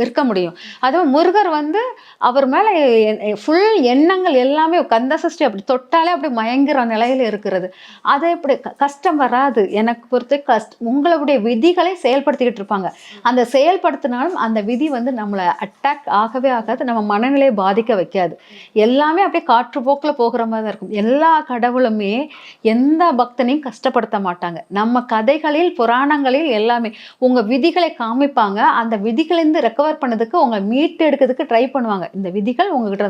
Speaker 2: வெறுக்க முடியும்? அதுவும் முருகர் வந்து அவர் மேல ஃபுல் எண்ணங்கள் எல்லாமே, கந்த சஷ்டி அப்படி தொட்டாலே அப்படி மயங்குற நிலையில இருக்கிறது. அதை எப்படி கஷ்டம் வராது எனக்கு பொறுத்த. உங்களுடைய விதிகளை செயல்படுத்திக்கிட்டு இருப்பாங்க, அந்த செயல்படுத்தினாலும் அந்த விதி வந்து நம்மளை அட்டாக் ஆகவே ஆகாது, நம்ம மனநிலையை பாதிக்க வைக்காது. எல்லாமே அப்படியே காற்று போக்கில் போகிற மாதிரி தான் இருக்கும். எல்லா கடவுளுமே எந்த பக்தனையும் கஷ்டப்படுத்த மாட்டாங்க. நம்ம கதைகளில் புராணங்களில் எல்லாமே உங்க விதிகளை காமிப்பாங்க, அந்த விதிகளிலிருந்து ரெக்கவர் பண்ணதுக்கு உங்களை மீட்டு எடுக்கிறதுக்கு ட்ரை பண்ணுவாங்க. இந்த விதிகள் உங்ககிட்ட,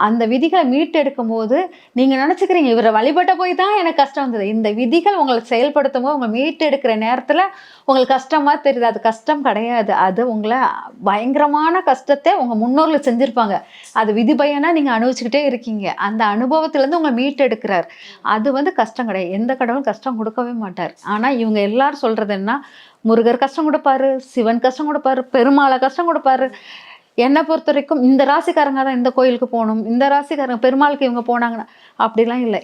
Speaker 2: அந்த விதிகளை மீட்டு எடுக்கும் போது நீங்க நினைச்சுக்கிறீங்க இவரை வழிபட்ட போய் தான் எனக்கு கஷ்டம் வந்தது. இந்த விதிகள் உங்களை செயல்படுத்தும் போது உங்களை மீட்டு எடுக்கிற நேரத்துல உங்களுக்கு கஷ்டமா தெரியுது, அது கஷ்டம் கிடையாது. அது உங்களை பயங்கரமான கஷ்டத்தை உங்க முன்னோர்கள் செஞ்சிருப்பாங்க, அது விதி பயனா நீங்க அனுபவிச்சுக்கிட்டே இருக்கீங்க. அந்த அனுபவத்துல இருந்து உங்களை மீட்டு எடுக்கிறார். அது வந்து கஷ்டம் கிடையாது, எந்த கடவுளும் கஷ்டம் கொடுக்கவே மாட்டார். ஆனா இவங்க எல்லாரும் சொல்றது என்ன, முருகர் கஷ்டம் கொடுப்பாரு, சிவன் கஷ்டம் கொடுப்பாரு, பெருமாளை கஷ்டம் கொடுப்பாரு. என்னை பொறுத்த வரைக்கும் இந்த ராசிக்காரங்க தான் இந்த கோயிலுக்கு போகணும், இந்த ராசிக்காரங்க பெருமாளுக்கு இவங்க போனாங்கன்னா அப்படிலாம் இல்லை.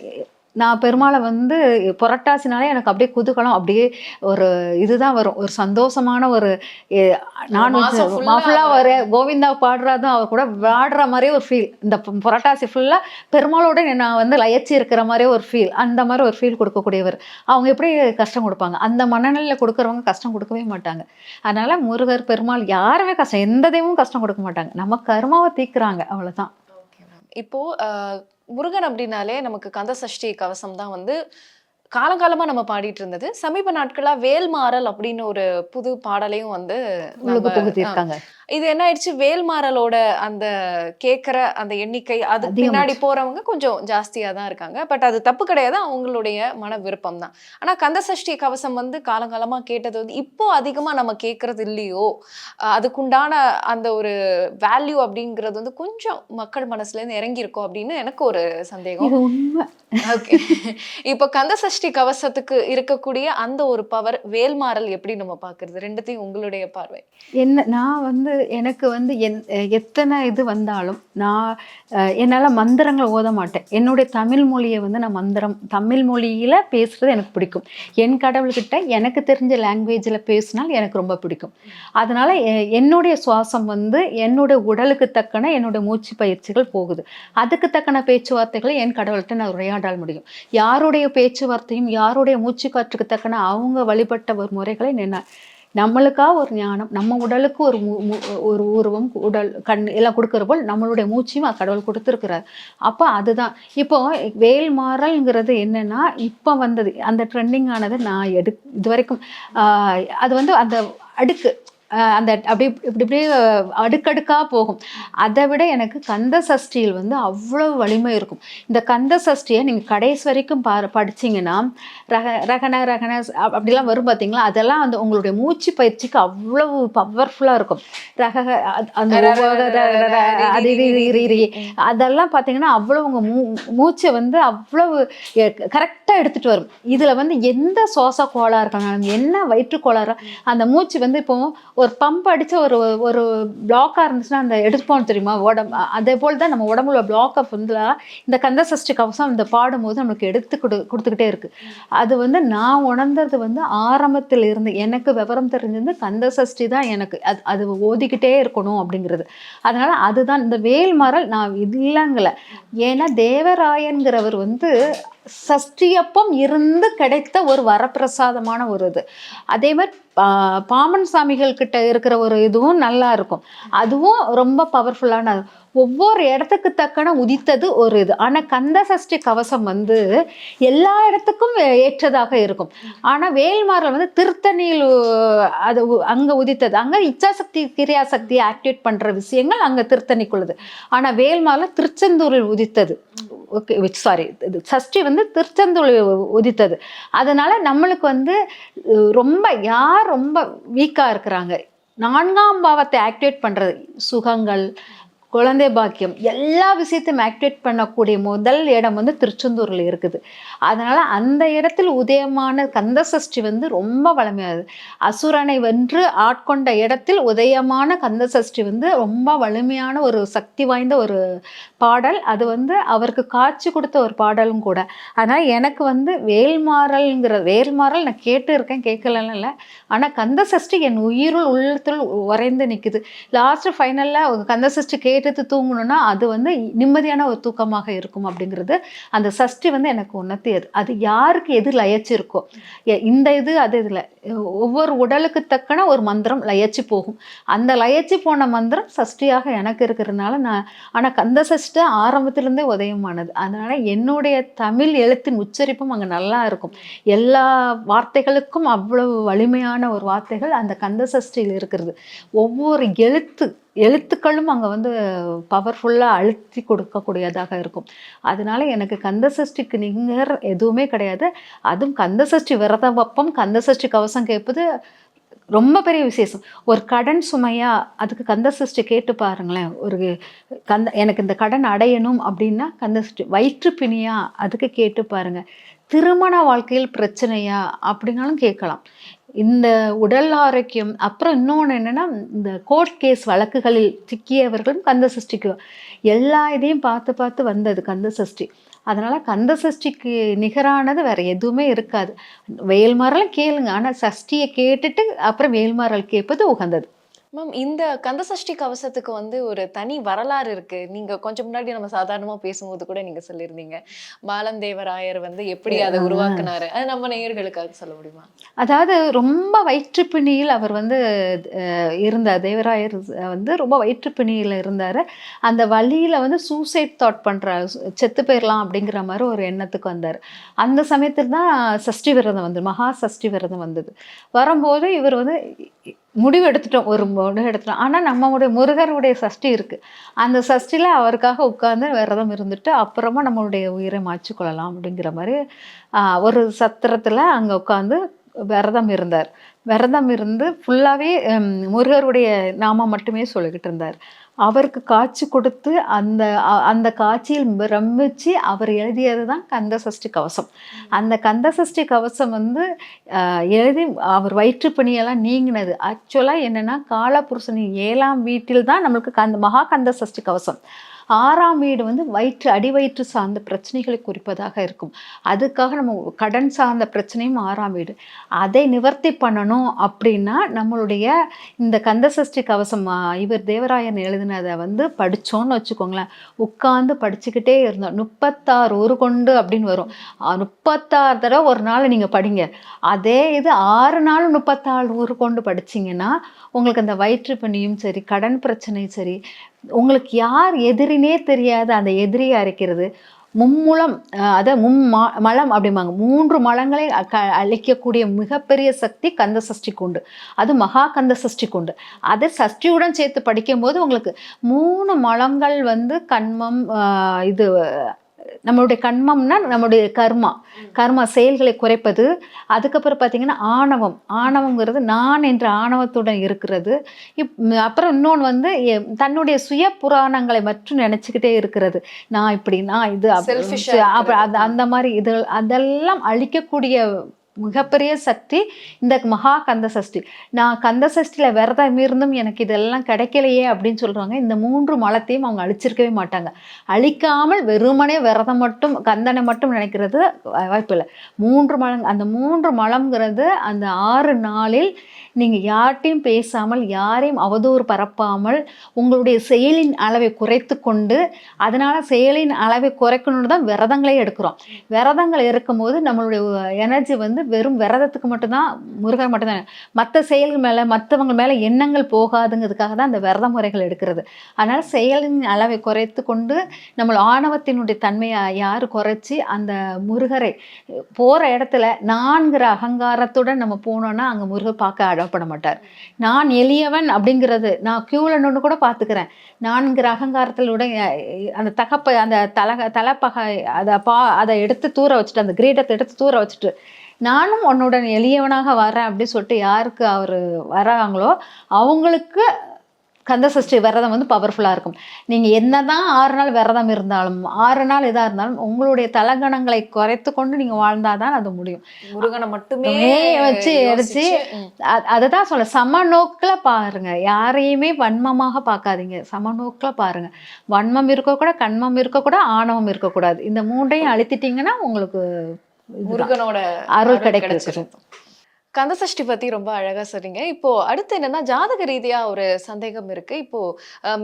Speaker 2: நான் பெருமாளை வந்து புரட்டாசினாலே எனக்கு அப்படியே குதூகலம், அப்படியே ஒரு இதுதான் வரும், ஒரு சந்தோஷமான ஒரு நான்வெஜ் ஃபுல்லாக ஒரு கோவிந்தா பாடுறதும் அவர் கூட விளாடுற மாதிரியே ஒரு ஃபீல். இந்த புரட்டாசி ஃபுல்லாக பெருமாளோட நான் வந்து லயச்சி இருக்கிற மாதிரியே ஒரு ஃபீல், அந்த மாதிரி ஒரு ஃபீல் கொடுக்கக்கூடியவர். அவங்க எப்படி கஷ்டம் கொடுப்பாங்க? அந்த மனநிலையில் கொடுக்குறவங்க கஷ்டம் கொடுக்கவே மாட்டாங்க. அதனால முருகர் பெருமாள் யாருமே கஷ்டம், எந்த தெய்வமும் கஷ்டம் கொடுக்க மாட்டாங்க, நம்ம கர்மாவை தீக்குறாங்க, அவ்வளோதான்.
Speaker 1: இப்போ முருகன் அப்படின்னாலே நமக்கு கந்த சஷ்டி கவசம் தான் வந்து காலங்காலமா நம்ம பாடிட்டு இருந்தது. சமீப நாட்களா வேல்மாறல் அப்படின்னு ஒரு புது பாடலையும் வந்து
Speaker 2: புகுத்திருக்காங்க.
Speaker 1: இது என்ன ஆயிடுச்சு, வேல்மாறலோட அந்த கேட்குற அந்த எண்ணிக்கை அது பின்னாடி போறவங்க கொஞ்சம் ஜாஸ்தியா தான் இருக்காங்க. பட் அது தப்பு கிடையாது, அவங்களுடைய மன விருப்பம் தான். ஆனா கந்த சஷ்டி கவசம் வந்து காலங்காலமா கேட்டது வந்து இப்போ அதிகமா நம்ம கேட்கறது இல்லையோ, அதுக்குண்டான அந்த ஒரு வேல்யூ அப்படிங்கிறது வந்து கொஞ்சம் மக்கள் மனசுல இருந்து இறங்கி இருக்கும் அப்படின்னு எனக்கு ஒரு சந்தேகம். ஓகே, இப்போ கந்த சஷ்டி கவசத்துக்கு இருக்கக்கூடிய அந்த ஒரு பவர், வேல்மாறல் எப்படி நம்ம பாக்குறது? ரெண்டுத்தையும் உங்களுடைய பார்வை
Speaker 2: என்ன? நான் வந்து எனக்கு வந்து எத்தனை இது வந்தாலும் நான் என்னால் மந்திரங்களை ஓத மாட்டேன். என்னுடைய தமிழ் மொழியை வந்து நான் தமிழ் மொழியில் பேசுகிறது எனக்கு பிடிக்கும். என் கடவுள்கிட்ட எனக்கு தெரிஞ்ச லாங்குவேஜில் பேசினால் எனக்கு ரொம்ப பிடிக்கும். அதனால் என்னுடைய சுவாசம் வந்து என்னுடைய உடலுக்கு தக்கன என்னுடைய மூச்சு பயிற்சிகள் போகுது. அதுக்கு தக்கன பேச்சுவார்த்தைகளை என் கடவுள்கிட்ட நான் உரையாடால் முடியும். யாருடைய பேச்சுவார்த்தையும் யாருடைய மூச்சு காற்றுக்கு தக்கன அவங்க வழிபட்ட ஒரு முறைகளை நம்மளுக்கா ஒரு ஞானம், நம்ம உடலுக்கு ஒரு உருவம், உடல், கண் எல்லாம் கொடுக்குற போல் நம்மளுடைய மூச்சையும் கடவுள் கொடுத்துருக்கிறார். அப்போ அதுதான் இப்போ வேல்மாறல்ங்கிறது என்னன்னா, இப்போ வந்தது அந்த ட்ரெண்டிங் ஆனது. நான் இது வரைக்கும் அது வந்து அந்த அடுக்கு அந்த அப்படியே இப்படி அடுக்கடுக்காக போகும். அதை விட எனக்கு கந்த சஷ்டியில் வந்து அவ்வளவு வலிமை இருக்கும். இந்த கந்த சஷ்டியை நீங்கள் கடைசி வரைக்கும் படிச்சிங்கன்னா ரகன அப்படிலாம் வரும் பார்த்தீங்களா, அதெல்லாம் அந்த உங்களுடைய மூச்சு பயிற்சிக்கு அவ்வளவு பவர்ஃபுல்லாக இருக்கும். அந்த அதெல்லாம் பார்த்தீங்கன்னா அவ்வளோ உங்கள் மூச்சை வந்து அவ்வளவு கரெக்டாக எடுத்துகிட்டு வரும். இதில் வந்து எந்த சுவாச கோளாறு இருக்கனாலும் என்ன வயிற்று கோளாறு, அந்த மூச்சு வந்து இப்போ ஒரு பம்ப் அடிச்சு ஒரு ஒரு பிளாக்கா இருந்துச்சுன்னா அந்த எடுப்போம் தெரியுமா உடம்பு, அதே போல் தான் நம்ம உடம்புல பிளாக்கை வந்து இந்த கந்த சஷ்டி கவசம் இந்த பாடும்போது நம்மளுக்கு எடுத்து கொடுத்துக்கிட்டே இருக்கு. அது வந்து நான் உணர்ந்தது வந்து ஆரம்பத்தில் இருந்து எனக்கு விவரம் தெரிஞ்சிருந்து கந்த சஷ்டி தான் எனக்கு அது அது ஓதிக்கிட்டே இருக்கணும் அப்படிங்கிறது. அதனால அதுதான் இந்த வேல்மாறல் நான் இல்லைங்கள. ஏன்னா தேவராயன்கிறவர் வந்து சஷ்டியப்பம் இருந்து கிடைத்த ஒரு வரப்பிரசாதமான ஒரு இது. அதே மாதிரி பாமன் சாமிகள் கிட்ட இருக்கிற ஒரு இதுவும் நல்லா இருக்கும். அதுவும் ரொம்ப பவர்ஃபுல்லான ஒவ்வொரு இடத்துக்கு தக்கன உதித்தது ஒரு இது. ஆனால் கந்த சஷ்டி கவசம் வந்து எல்லா இடத்துக்கும் ஏற்றதாக இருக்கும். ஆனால் வேல்மாறல் வந்து திருத்தணியில் அது அங்கே உதித்தது. அங்கே இச்சாசக்தி கிரியாசக்தியை ஆக்டிவேட் பண்ணுற விஷயங்கள் அங்கே திருத்தணிக்குள்ளது. ஆனால் வேல்மாறல் திருச்செந்தூரில் உதித்தது. ஓகே, சாரி, சஷ்டி வந்து திருச்செந்தூரில் உதித்தது. அதனால நம்மளுக்கு வந்து ரொம்ப யார் ரொம்ப வீக்காக இருக்கிறாங்க, 4ஆம் பாவத்தை ஆக்டிவேட் பண்ணுறது, சுகங்கள், குழந்தை பாக்கியம், எல்லா விஷயத்தையும் ஆக்டிவேட் பண்ணக்கூடிய முதல் இடம் வந்து திருச்செந்தூரில் இருக்குது. அதனால் அந்த இடத்தில் உதயமான கந்த சஷ்டி வந்து ரொம்ப வலிமையானது. அசுரனை வென்று ஆட்கொண்ட இடத்தில் உதயமான கந்த சஷ்டி வந்து ரொம்ப வலிமையான ஒரு சக்தி வாய்ந்த ஒரு பாடல். அது வந்து அவருக்கு காட்சி கொடுத்த ஒரு பாடலும் கூட. அதனால் எனக்கு வந்து வேல்மாறல் நான் கேட்டு இருக்கேன், கேட்கலன்னு இல்லை. ஆனால் கந்த சஷ்டி என் உயிருள் உள்ளத்தில் உறைந்து நிற்குது. லாஸ்ட்டு ஃபைனலில் கந்த சஷ்டி கேட்டு தூங்கணும்னா அது வந்து நிம்மதியான ஒரு தூக்கமாக இருக்கும் அப்படிங்கிறது அந்த சஷ்டி வந்து எனக்கு உணர்த்தியது. அது யாருக்கு எது லயச்சிருக்கோ, இந்த இது அது இதில் ஒவ்வொரு உடலுக்கு தக்கன ஒரு மந்திரம் லயச்சு போகும். அந்த லயச்சு போன மந்திரம் சஷ்டியாக எனக்கு இருக்கிறதுனால ஆனால் கந்த சஷ்டி ஆரம்பத்திலேருந்தே உதயமானது. அதனால் என்னுடைய தமிழ் எழுத்தின் உச்சரிப்பும் அங்கே நல்லா இருக்கும். எல்லா வார்த்தைகளுக்கும் அவ்வளவு வலிமையான ஒரு வார்த்தைகள் அந்த கந்த சஷ்டியில் இருக்கிறது. ஒவ்வொரு எழுத்துக்களும் அங்கே வந்து பவர்ஃபுல்லாக அழுத்தி கொடுக்கக்கூடியதாக இருக்கும். அதனால எனக்கு கந்த சஷ்டிக்கு நிகர் எதுவுமே கிடையாது. அதுவும் கந்த சஷ்டி விரதம் வைப்பம், கந்த சஷ்டி கவசம் கேட்பது ரொம்ப பெரிய விசேஷம். ஒரு கடன் சுமையா அதுக்கு கந்த சஷ்டி கேட்டு பாருங்களேன். ஒரு எனக்கு இந்த கடன் அடையணும் அப்படின்னா கந்த சஷ்டி. வயிற்று பிணியா அதுக்கு கேட்டு பாருங்க. திருமண வாழ்க்கையில் பிரச்சனையா அப்படின்னாலும் கேட்கலாம். இந்த உடல் ஆரோக்கியம், அப்புறம் இன்னொன்று என்னென்னா இந்த கோர்ட் கேஸ் வழக்குகளில் சிக்கியவர்களும் கந்த சஷ்டிக்கு எல்லா இதையும் பார்த்து பார்த்து வந்தது கந்த சஷ்டி. அதனால் கந்த சஷ்டிக்கு நிகரானது வேறு எதுவுமே இருக்காது. வேல்மாறலும் கேளுங்க, ஆனால் சஷ்டியை கேட்டுட்டு அப்புறம் வேல்மாறல் கேட்பது உகந்தது.
Speaker 1: மேம், இந்த கந்த சஷ்டி கவசத்துக்கு வந்து ஒரு தனி வரலாறு இருக்கு. நீங்க கொஞ்சம் முன்னாடி நம்ம சாதாரணமா பேசும்போது கூட நீங்க சொல்லியிருந்தீங்க, பாலந்தேவராயர் வந்து எப்படி அதை உருவாக்குனாரு. அது நம்ம நேயர்களுக்காக சொல்ல முடியுமா?
Speaker 2: அதாவது ரொம்ப வயிற்றுப்பிணியில் அவர் வந்து இருந்தார். தேவராயர் வந்து ரொம்ப வயிற்றுப்பிணியில் இருந்தார். அந்த வழியில் வந்து சூசைட் தாட் பண்ணுறாரு, செத்து போயிடலாம் அப்படிங்கிற மாதிரி ஒரு எண்ணத்துக்கு வந்தார். அந்த சமயத்தில் தான் சஷ்டி விரதம் வந்து மகா சஷ்டி விரதம் வந்தது. வரும்போது இவர் வந்து முடிவு எடுத்துட்டோம். ஆனால் நம்மளுடைய முருகருடைய சஷ்டி இருக்குது. அந்த சஷ்டியில் அவருக்காக உட்கார்ந்து விரதம் இருந்துட்டு அப்புறமா நம்மளுடைய உயிரை மாற்றிக்கொள்ளலாம் அப்படிங்கிற மாதிரி ஒரு சத்திரத்தில் அங்கே உட்காந்து விரதம் இருந்தார். விரதம் இருந்து ஃபுல்லாகவே முருகருடைய நாமம் மட்டுமே சொல்லிக்கிட்டு இருந்தார். அவருக்கு காட்சி கொடுத்து அந்த காட்சியில் பிரமிச்சு அவர் எழுதியது தான் கந்த சஷ்டி கவசம். அந்த கந்த சஷ்டி கவசம் வந்து எழுதி அவர் வயிற்றுப்பணியெல்லாம் நீங்கினது. ஆக்சுவலாக என்னென்னா காலபுருஷனின் 7ஆம் வீட்டில் தான் நம்மளுக்கு மகா கந்த சஷ்டி கவசம். 6ஆம் வீடு வந்து அடி வயிற்று சார்ந்த பிரச்சனைகளை குறிப்பதாக இருக்கும். அதுக்காக நம்ம கடன் சார்ந்த பிரச்சனையும் 6ஆம் வீடு. அதை நிவர்த்தி பண்ணணும் அப்படின்னா நம்மளுடைய இந்த கந்த சஷ்டி கவசம் இவர் தேவராயன் எழுதினதை வந்து படித்தோன்னு வச்சுக்கோங்களேன், உட்காந்து படிச்சுக்கிட்டே இருந்தோம். 36 உருகொண்டு அப்படின்னு வரும். 36 தடவை ஒரு நாள் நீங்கள் படிங்க. அதே இது 6 நாள் 34 உருகொண்டு படிச்சிங்கன்னா உங்களுக்கு அந்த வயிற்று பணியும் சரி, கடன் பிரச்சனையும் சரி, உங்களுக்கு யார் எதிரினே தெரியாது அந்த எதிரியை அரைக்கிறது. மும்மூலம், அதாவது மலம் அப்படிம்பாங்க. 3 மலங்களை அழிக்கக்கூடிய மிகப்பெரிய சக்தி கந்த சஷ்டிக்கு உண்டு. அது மகா கந்த சஷ்டிக்கு உண்டு. அதை சஷ்டியுடன் சேர்த்து படிக்கும்போது உங்களுக்கு 3 மலங்கள் வந்து கண்மம், இது நம்மளுடைய கண்மம்னா நம்மளுடைய கர்மா செயல்களை குறைப்பது. அதுக்கப்புறம் பார்த்தீங்கன்னா ஆணவங்கிறது நான் என்ற ஆணவத்துடன் இருக்கிறது. அப்புறம் இன்னொன்று வந்து தன்னுடைய சுய புராணங்களை மட்டும் நினச்சிக்கிட்டே இருக்கிறது. நான் இப்படி, நான் இது, அந்த மாதிரி இது அதெல்லாம் அழிக்கக்கூடிய மிகப்பெரிய சக்தி இந்த மகா கந்த சஷ்டி. நான் கந்த சஷ்டியில் விரதம் இருந்தும் எனக்கு இதெல்லாம் கிடைக்கலையே அப்படின்னு சொல்கிறாங்க. இந்த 3 மலத்தையும் அவங்க அழிச்சிருக்கவே மாட்டாங்க. அழிக்காமல் வெறுமனே விரதம் மட்டும் கந்தனை மட்டும் நினைக்கிறது வாய்ப்பில்லை. 3 மலம், அந்த 3 மலம்ங்கிறது அந்த 6 நாளில் நீங்கள் யார்கிட்டையும் பேசாமல், யாரையும் அவதூறு பரப்பாமல், உங்களுடைய செயலின் அளவை குறைத்து கொண்டு, அதனால் செயலின் அளவை குறைக்கணும்னு தான் விரதங்களே எடுக்கிறோம். விரதங்கள் இருக்கும்போது நம்மளுடைய எனர்ஜி வந்து வெறும் விரதத்துக்கு மட்டும்தான், முருகன் மட்டும்தான், மற்ற செயல்கள் மேலே மற்றவங்க மேலே எண்ணங்கள் போகாதுங்கிறதுக்காக தான் அந்த விரத முறைகள் எடுக்கிறது. அதனால் செயலின் அளவை குறைத்து கொண்டு நம்ம ஆணவத்தினுடைய தன்மையை யார் குறைச்சி அந்த முருகரை போகிற இடத்துல நான்கிற அகங்காரத்துடன் நம்ம போனோன்னா அங்கே முருகர் பார்க்க அடப்பட மாட்டார். நான் எளியவன் அப்படிங்கிறது, நான் க்யூவில் நின்று கூட பார்த்துக்கிறேன். நான்கிற அகங்காரத்திலுடைய அந்த தகப்பை, அந்த தலைப்பகை அதை எடுத்து தூர வச்சுட்டு, அந்த கிரீடத்தை எடுத்து தூர வச்சுட்டு, நானும் உன்னுடன் எளியவனாக வரேன் அப்படின்னு சொல்லிட்டு யாருக்கு அவர் வராங்களோ அவங்களுக்கு கந்த சஷ்டி விரதம் வந்து பவர்ஃபுல்லாக இருக்கும். நீங்கள் என்ன தான் 6 நாள் விரதம் இருந்தாலும், 6 நாள் இதாக இருந்தாலும், உங்களுடைய தலகணங்களை குறைத்து கொண்டு நீங்கள் வாழ்ந்தால் தான் அது முடியும்.
Speaker 1: முருகனை மட்டுமே
Speaker 2: வச்சு எடுத்து அதை தான் சொல்ல, சமநோக்கில் பாருங்கள். யாரையுமே வன்மமாக பார்க்காதீங்க, சமநோக்கில் பாருங்கள். வன்மம் இருக்கக்கூட, கண்மம் இருக்கக்கூட, ஆணவம் இருக்கக்கூடாது. இந்த 3ஐயும் அழுத்திட்டீங்கன்னா உங்களுக்கு
Speaker 1: முருகனோட
Speaker 2: அருள் கிடைச்சிடும்.
Speaker 1: கந்தசஷ்டி பத்தி ரொம்ப அழகா சொன்னீங்க. இப்போ அடுத்து என்னன்னா, ஜாதக ரீதியா ஒரு சந்தேகம் இருக்கு. இப்போ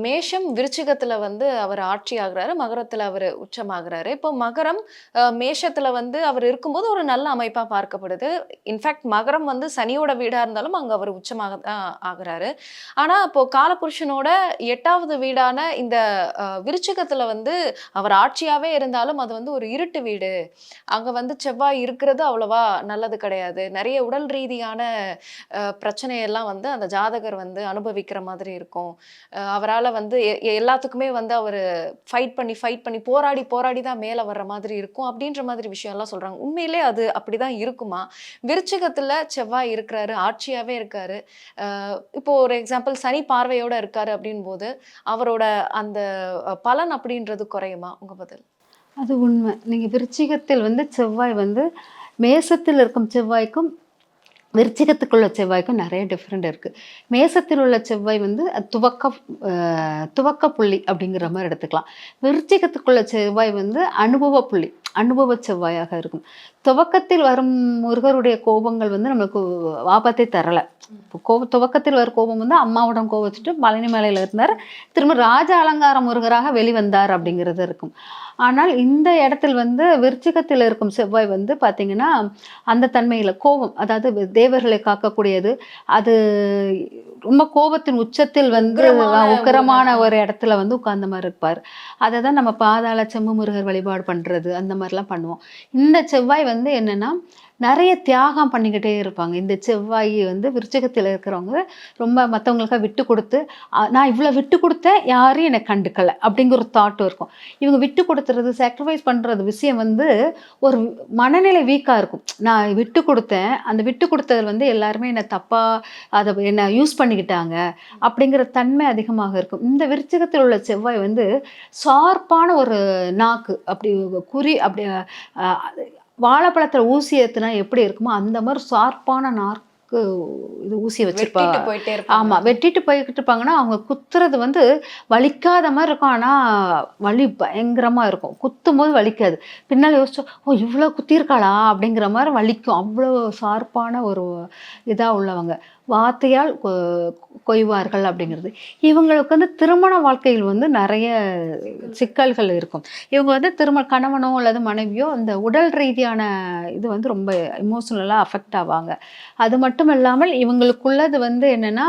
Speaker 1: மேஷம் விருச்சிகத்துல வந்து அவர் ஆட்சி ஆகுறாரு, மகரத்துல அவர் உச்சமாகிறாரு. இப்போ மகரம் மேஷத்துல வந்து அவர் இருக்கும்போது ஒரு நல்ல அமைப்பா பார்க்கப்படுது. இன்ஃபேக்ட் மகரம் வந்து சனியோட வீடா இருந்தாலும் அங்க அவர் உச்சமாக தான் ஆகுறாரு. ஆனா இப்போ காலபுருஷனோட 8வது வீடான இந்த விருச்சிகத்துல வந்து அவர் ஆட்சியாவே இருந்தாலும் அது வந்து ஒரு இருட்டு வீடு. அங்க வந்து செவ்வாய் இருக்கிறது அவ்வளவா நல்லது கிடையாது. நிறைய உடல் ரீதியான பிரச்சனையெல்லாம் வந்து அந்த ஜாதகர் வந்து அனுபவிக்கிற மாதிரி இருக்கும். அவரால் வந்து எல்லாத்துக்குமே வந்து அவர் ஃபைட் பண்ணி போராடி தான் மேலே வர்ற மாதிரி இருக்கும் அப்படின்ற மாதிரி விஷயம்லாம் சொல்கிறாங்க. உண்மையிலே அது அப்படி தான் இருக்குமா? விருச்சிகத்தில் செவ்வாய் இருக்கிறாரு, ஆட்சியாகவே இருக்காரு. இப்போ ஒரு எக்ஸாம்பிள் சனி பார்வையோடு இருக்காரு அப்படின் போது அவரோட அந்த பலன் அப்படின்றது குறையுமா? உங்கள் பதில்?
Speaker 2: அது உண்மை. நீங்கள் விருச்சிகத்தில் வந்து செவ்வாய் வந்து மேசத்தில் இருக்கும் செவ்வாய்க்கும் விருச்சிகத்துக்குள்ள செவ்வாய்க்கும் நிறைய டிஃப்ரெண்ட் இருக்குது. மேசத்தில் உள்ள செவ்வாய் வந்து துவக்க புள்ளி அப்படிங்கிற மாதிரி எடுத்துக்கலாம். விருச்சிகத்துக்குள்ள செவ்வாய் வந்து அனுபவ செவ்வாயாக இருக்கும். துவக்கத்தில் வரும் முருகருடைய கோபங்கள் வந்து நம்மளுக்கு ஆபத்தை தரலை. துவக்கத்தில் வரும் கோபம் வந்து அம்மாவுடன் கோபத்துட்டு பழனி மலையில் இருந்தார், திரும்ப ராஜ அலங்கார முருகராக வெளிவந்தார் அப்படிங்கிறது இருக்கும். ஆனால் இந்த இடத்தில் வந்து விருச்சிகத்தில் இருக்கும் செவ்வாய் வந்து பார்த்திங்கன்னா அந்த தன்மையில் கோபம், அதாவது தேவர்களை காக்கக்கூடியது, அது ரொம்ப கோபத்தின் உச்சத்தில் வந்து உக்கரமான ஒரு இடத்துல வந்து உட்கார்ந்த மாதிரி இருப்பார். அதை தான் நம்ம பாதாள செம்பு முருகர் வழிபாடு பண்ணுறது அந்த மாதிரிலாம் பண்ணுவோம். இந்த செவ்வாய் வந்து என்னென்னா நிறைய தியாகம் பண்ணிக்கிட்டே இருப்பாங்க. இந்த செவ்வாய் வந்து விருச்சிகத்தில் இருக்கிறவங்க ரொம்ப மற்றவங்களுக்காக விட்டு கொடுத்து, நான் இவ்வளோ விட்டு கொடுத்தேன், யாரும் என்னை கண்டுக்கலை அப்படிங்கிற ஒரு தாட்டும் இருக்கும். இவங்க விட்டு கொடுத்துறது, சாக்ரிஃபைஸ் பண்ணுறது விஷயம் வந்து ஒரு மனநிலை வீக்காக இருக்கும். நான் விட்டு கொடுத்தேன், அந்த விட்டு கொடுத்தது வந்து எல்லாருமே என்னை தப்பாக என்னை யூஸ் பண்ணிக்கிட்டாங்க அப்படிங்கிற தன்மை அதிகமாக இருக்கும். இந்த விருச்சிகத்தில் உள்ள செவ்வாய் வந்து ஷார்ப்பான ஒரு நாக்கு, அப்படி குறி, அப்படி வாழைப்பழத்தில் ஊசி ஏற்றுனா எப்படி இருக்குமோ அந்த மாதிரி ஷார்ப்பான நாக்கு இது ஊசி வச்சுருப்பாங்க. ஆமாம், வெட்டிட்டு போய்கிட்டு இருப்பாங்கன்னா அவங்க குத்துறது வந்து வலிக்காத மாதிரி இருக்கும். ஆனால் வலி பயங்கரமாக இருக்கும். குத்தும் போது வலிக்காது. பின்னால் யோசிச்சோம், ஓ இவ்வளோ குத்திருக்காளா அப்படிங்கிற மாதிரி வலிக்கும். அவ்வளோ ஷார்ப்பான ஒரு இதாக உள்ளவங்க. வார்த்தையால் கொய்வார்கள் அப்படிங்கிறது. இவங்களுக்கு வந்து திருமண வாழ்க்கையில் வந்து நிறைய சிக்கல்கள் இருக்கும். இவங்க வந்து கணவனோ அல்லது மனைவியோ அந்த உடல் ரீதியான இது வந்து ரொம்ப எமோஷ்னலாக அஃபெக்ட் ஆவாங்க. அது மட்டும் இல்லாமல் இவங்களுக்குள்ளது வந்து என்னென்னா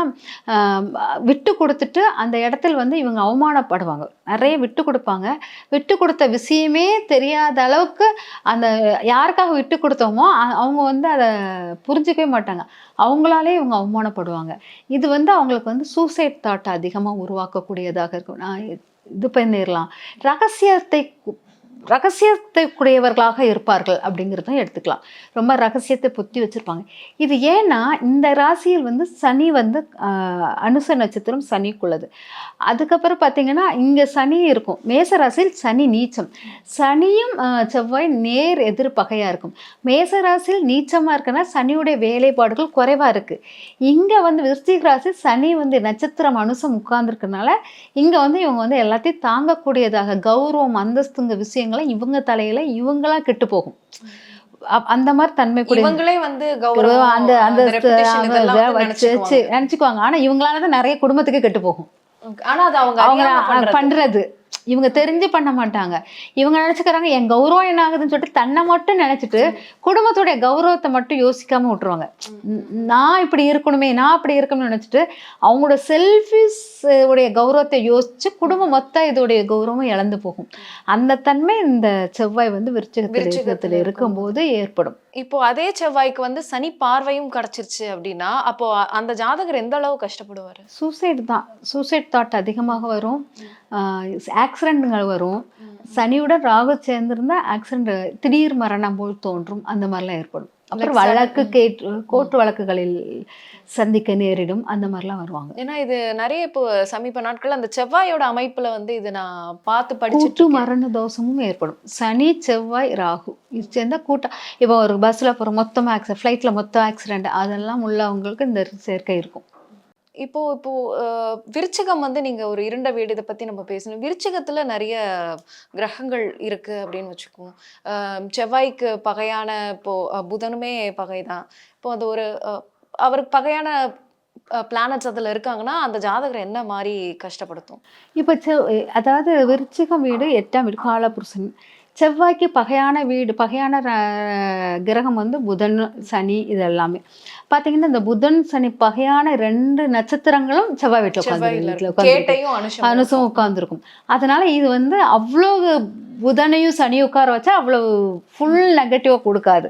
Speaker 2: விட்டு கொடுத்துட்டு அந்த இடத்துல வந்து இவங்க அவமானப்படுவாங்க. நிறைய விட்டு கொடுப்பாங்க. விட்டு கொடுத்த விஷயமே தெரியாத அளவுக்கு அந்த யாருக்காக விட்டு கொடுத்தோமோ அவங்க வந்து அதை புரிஞ்சிக்கவே மாட்டாங்க. அவங்களாலே இவங்க அவமானப்படுவாங்க. இது வந்து அவங்களுக்கு வந்து சூசைட் தாட் அதிகமாக உருவாக்கக்கூடியதாக இருக்கும். நான் இது பண்ணிடலாம், ரகசியத்தை ரகசியத்துக்குரியவர்களாக இருப்பார்கள் அப்படிங்கிறதும் எடுத்துக்கலாம். ரொம்ப ரகசியத்தை பொத்தி வச்சுருப்பாங்க. இது ஏன்னா இந்த ராசியில் வந்து சனி வந்து அனுச நட்சத்திரம் சனிக்குள்ளது. அதுக்கப்புறம் பார்த்தீங்கன்னா இங்கே சனி இருக்கும். மேச ராசியில் சனி நீச்சம். சனியும் செவ்வாய் நேர் எதிர் பகையாக இருக்கும். மேச ராசியில் நீச்சமாக இருக்குன்னா சனியுடைய வேலைப்பாடுகள் குறைவாக இருக்குது. இங்கே வந்து விருச்சிக ராசி சனி வந்து நட்சத்திரம் அனுசம் உட்கார்ந்துருக்கனால இங்கே வந்து இவங்க வந்து எல்லாத்தையும் தாங்கக்கூடியதாக கௌரவம் அந்தஸ்துங்க விஷயங்களை இவங்க தலையில இவங்களா கெட்டு போகும். அந்த மாதிரி தன்மை கூட
Speaker 1: இவங்களே வந்து கௌரவம்
Speaker 2: அந்த அந்த
Speaker 1: reputation இதெல்லாம் வந்து
Speaker 2: நினைச்சுக்குவாங்க. ஆனா இவங்களாலதான் நிறைய குடும்பத்துக்கு கெட்டு போகும்.
Speaker 1: ஆனா அது அவங்க
Speaker 2: அவங்க
Speaker 1: அறியாம
Speaker 2: பண்றது இவங்க தெரிஞ்சு பண்ண மாட்டாங்க. இவங்க நினைச்சுக்கிறாங்க என் கௌரவம் என்ன ஆகுதுன்னு சொல்லிட்டு தன்னை மட்டும் நினைச்சிட்டு குடும்பத்துடைய கௌரவத்தை மட்டும் யோசிக்காம விட்டுருவாங்க. நான் இப்படி இருக்கணுமே, நான் அப்படி இருக்கணும்னு நினைச்சிட்டு அவங்களோட செல்ஃபிஸ் உடைய கௌரவத்தை யோசிச்சு குடும்பம் மொத்தம் இதோடைய கௌரவம் இழந்து போகும். அந்த தன்மை இந்த செவ்வாய் வந்து விருச்சிகத்துல இருக்கும்போது ஏற்படும்.
Speaker 1: இப்போ அதே செவ்வாய்க்கு வந்து சனி பார்வையும் கிடைச்சிருச்சு அப்படின்னா அப்போ அந்த ஜாதகர் எந்த அளவு கஷ்டப்படுவாரு?
Speaker 2: சூசைட் தாட் அதிகமாக வரும். ஆக்சிடென்ட்கள் வரும். சனியுடன் ராகு சேர்ந்திருந்தா ஆக்சிடென்ட், திடீர் மரணம் போல் தோன்றும், அந்த மாதிரிலாம் ஏற்படும். அப்புறம் கோர்ட்டு வழக்குகளில் சந்திக்க நேரிடும், அந்த மாதிரிலாம் வருவாங்க.
Speaker 1: ஏன்னா இது நிறைய இப்போ சமீப நாட்கள் அந்த செவ்வாயோட அமைப்புல வந்து இது நான் பார்த்து
Speaker 2: கூட்டு
Speaker 1: படிச்சுட்டு
Speaker 2: மரண தோஷமும் ஏற்படும். சனி செவ்வாய் ராகு இது சேர்ந்தா கூட்டம். இப்போ ஒரு பஸ்ல போகிற மொத்தமாக ஃப்ளைட்ல மொத்தம் ஆக்சிடென்ட் அதெல்லாம் உள்ளவங்களுக்கு இந்த சேர்க்கை இருக்கும்.
Speaker 1: இப்போ விருச்சிகம் வந்து நீங்க ஒரு இருண்ட வீடு இதை பத்தி நம்ம பேசணும். விருச்சிகத்துல நிறைய கிரகங்கள் இருக்கு அப்படின்னு வச்சுக்குவோம். செவ்வாய்க்கு பகையான இப்போ புதனுமே பகைதான். இப்போ அது ஒரு அவருக்கு பகையான பிளானட்ஸ் அதுல இருக்காங்கன்னா அந்த ஜாதகர் என்ன மாதிரி கஷ்டப்படுத்தும்?
Speaker 2: இப்போ அதாவது விருச்சிகம் வீடு 8ஆம் வீடு காலபுருஷன். செவ்வாய்க்கு பகையான வீடு, பகையான கிரகம் வந்து புதன் சனி. இது எல்லாமே பார்த்தீங்கன்னா இந்த புதன் சனி பகையான 2 நட்சத்திரங்களும் செவ்வாய் வீட்டில் அனுசம் உட்கார்ந்துருக்கும். அதனால இது வந்து அவ்வளோ புதனையும் சனியும் உட்கார வச்சா அவ்வளவு ஃபுல் நெகட்டிவாக கொடுக்காது.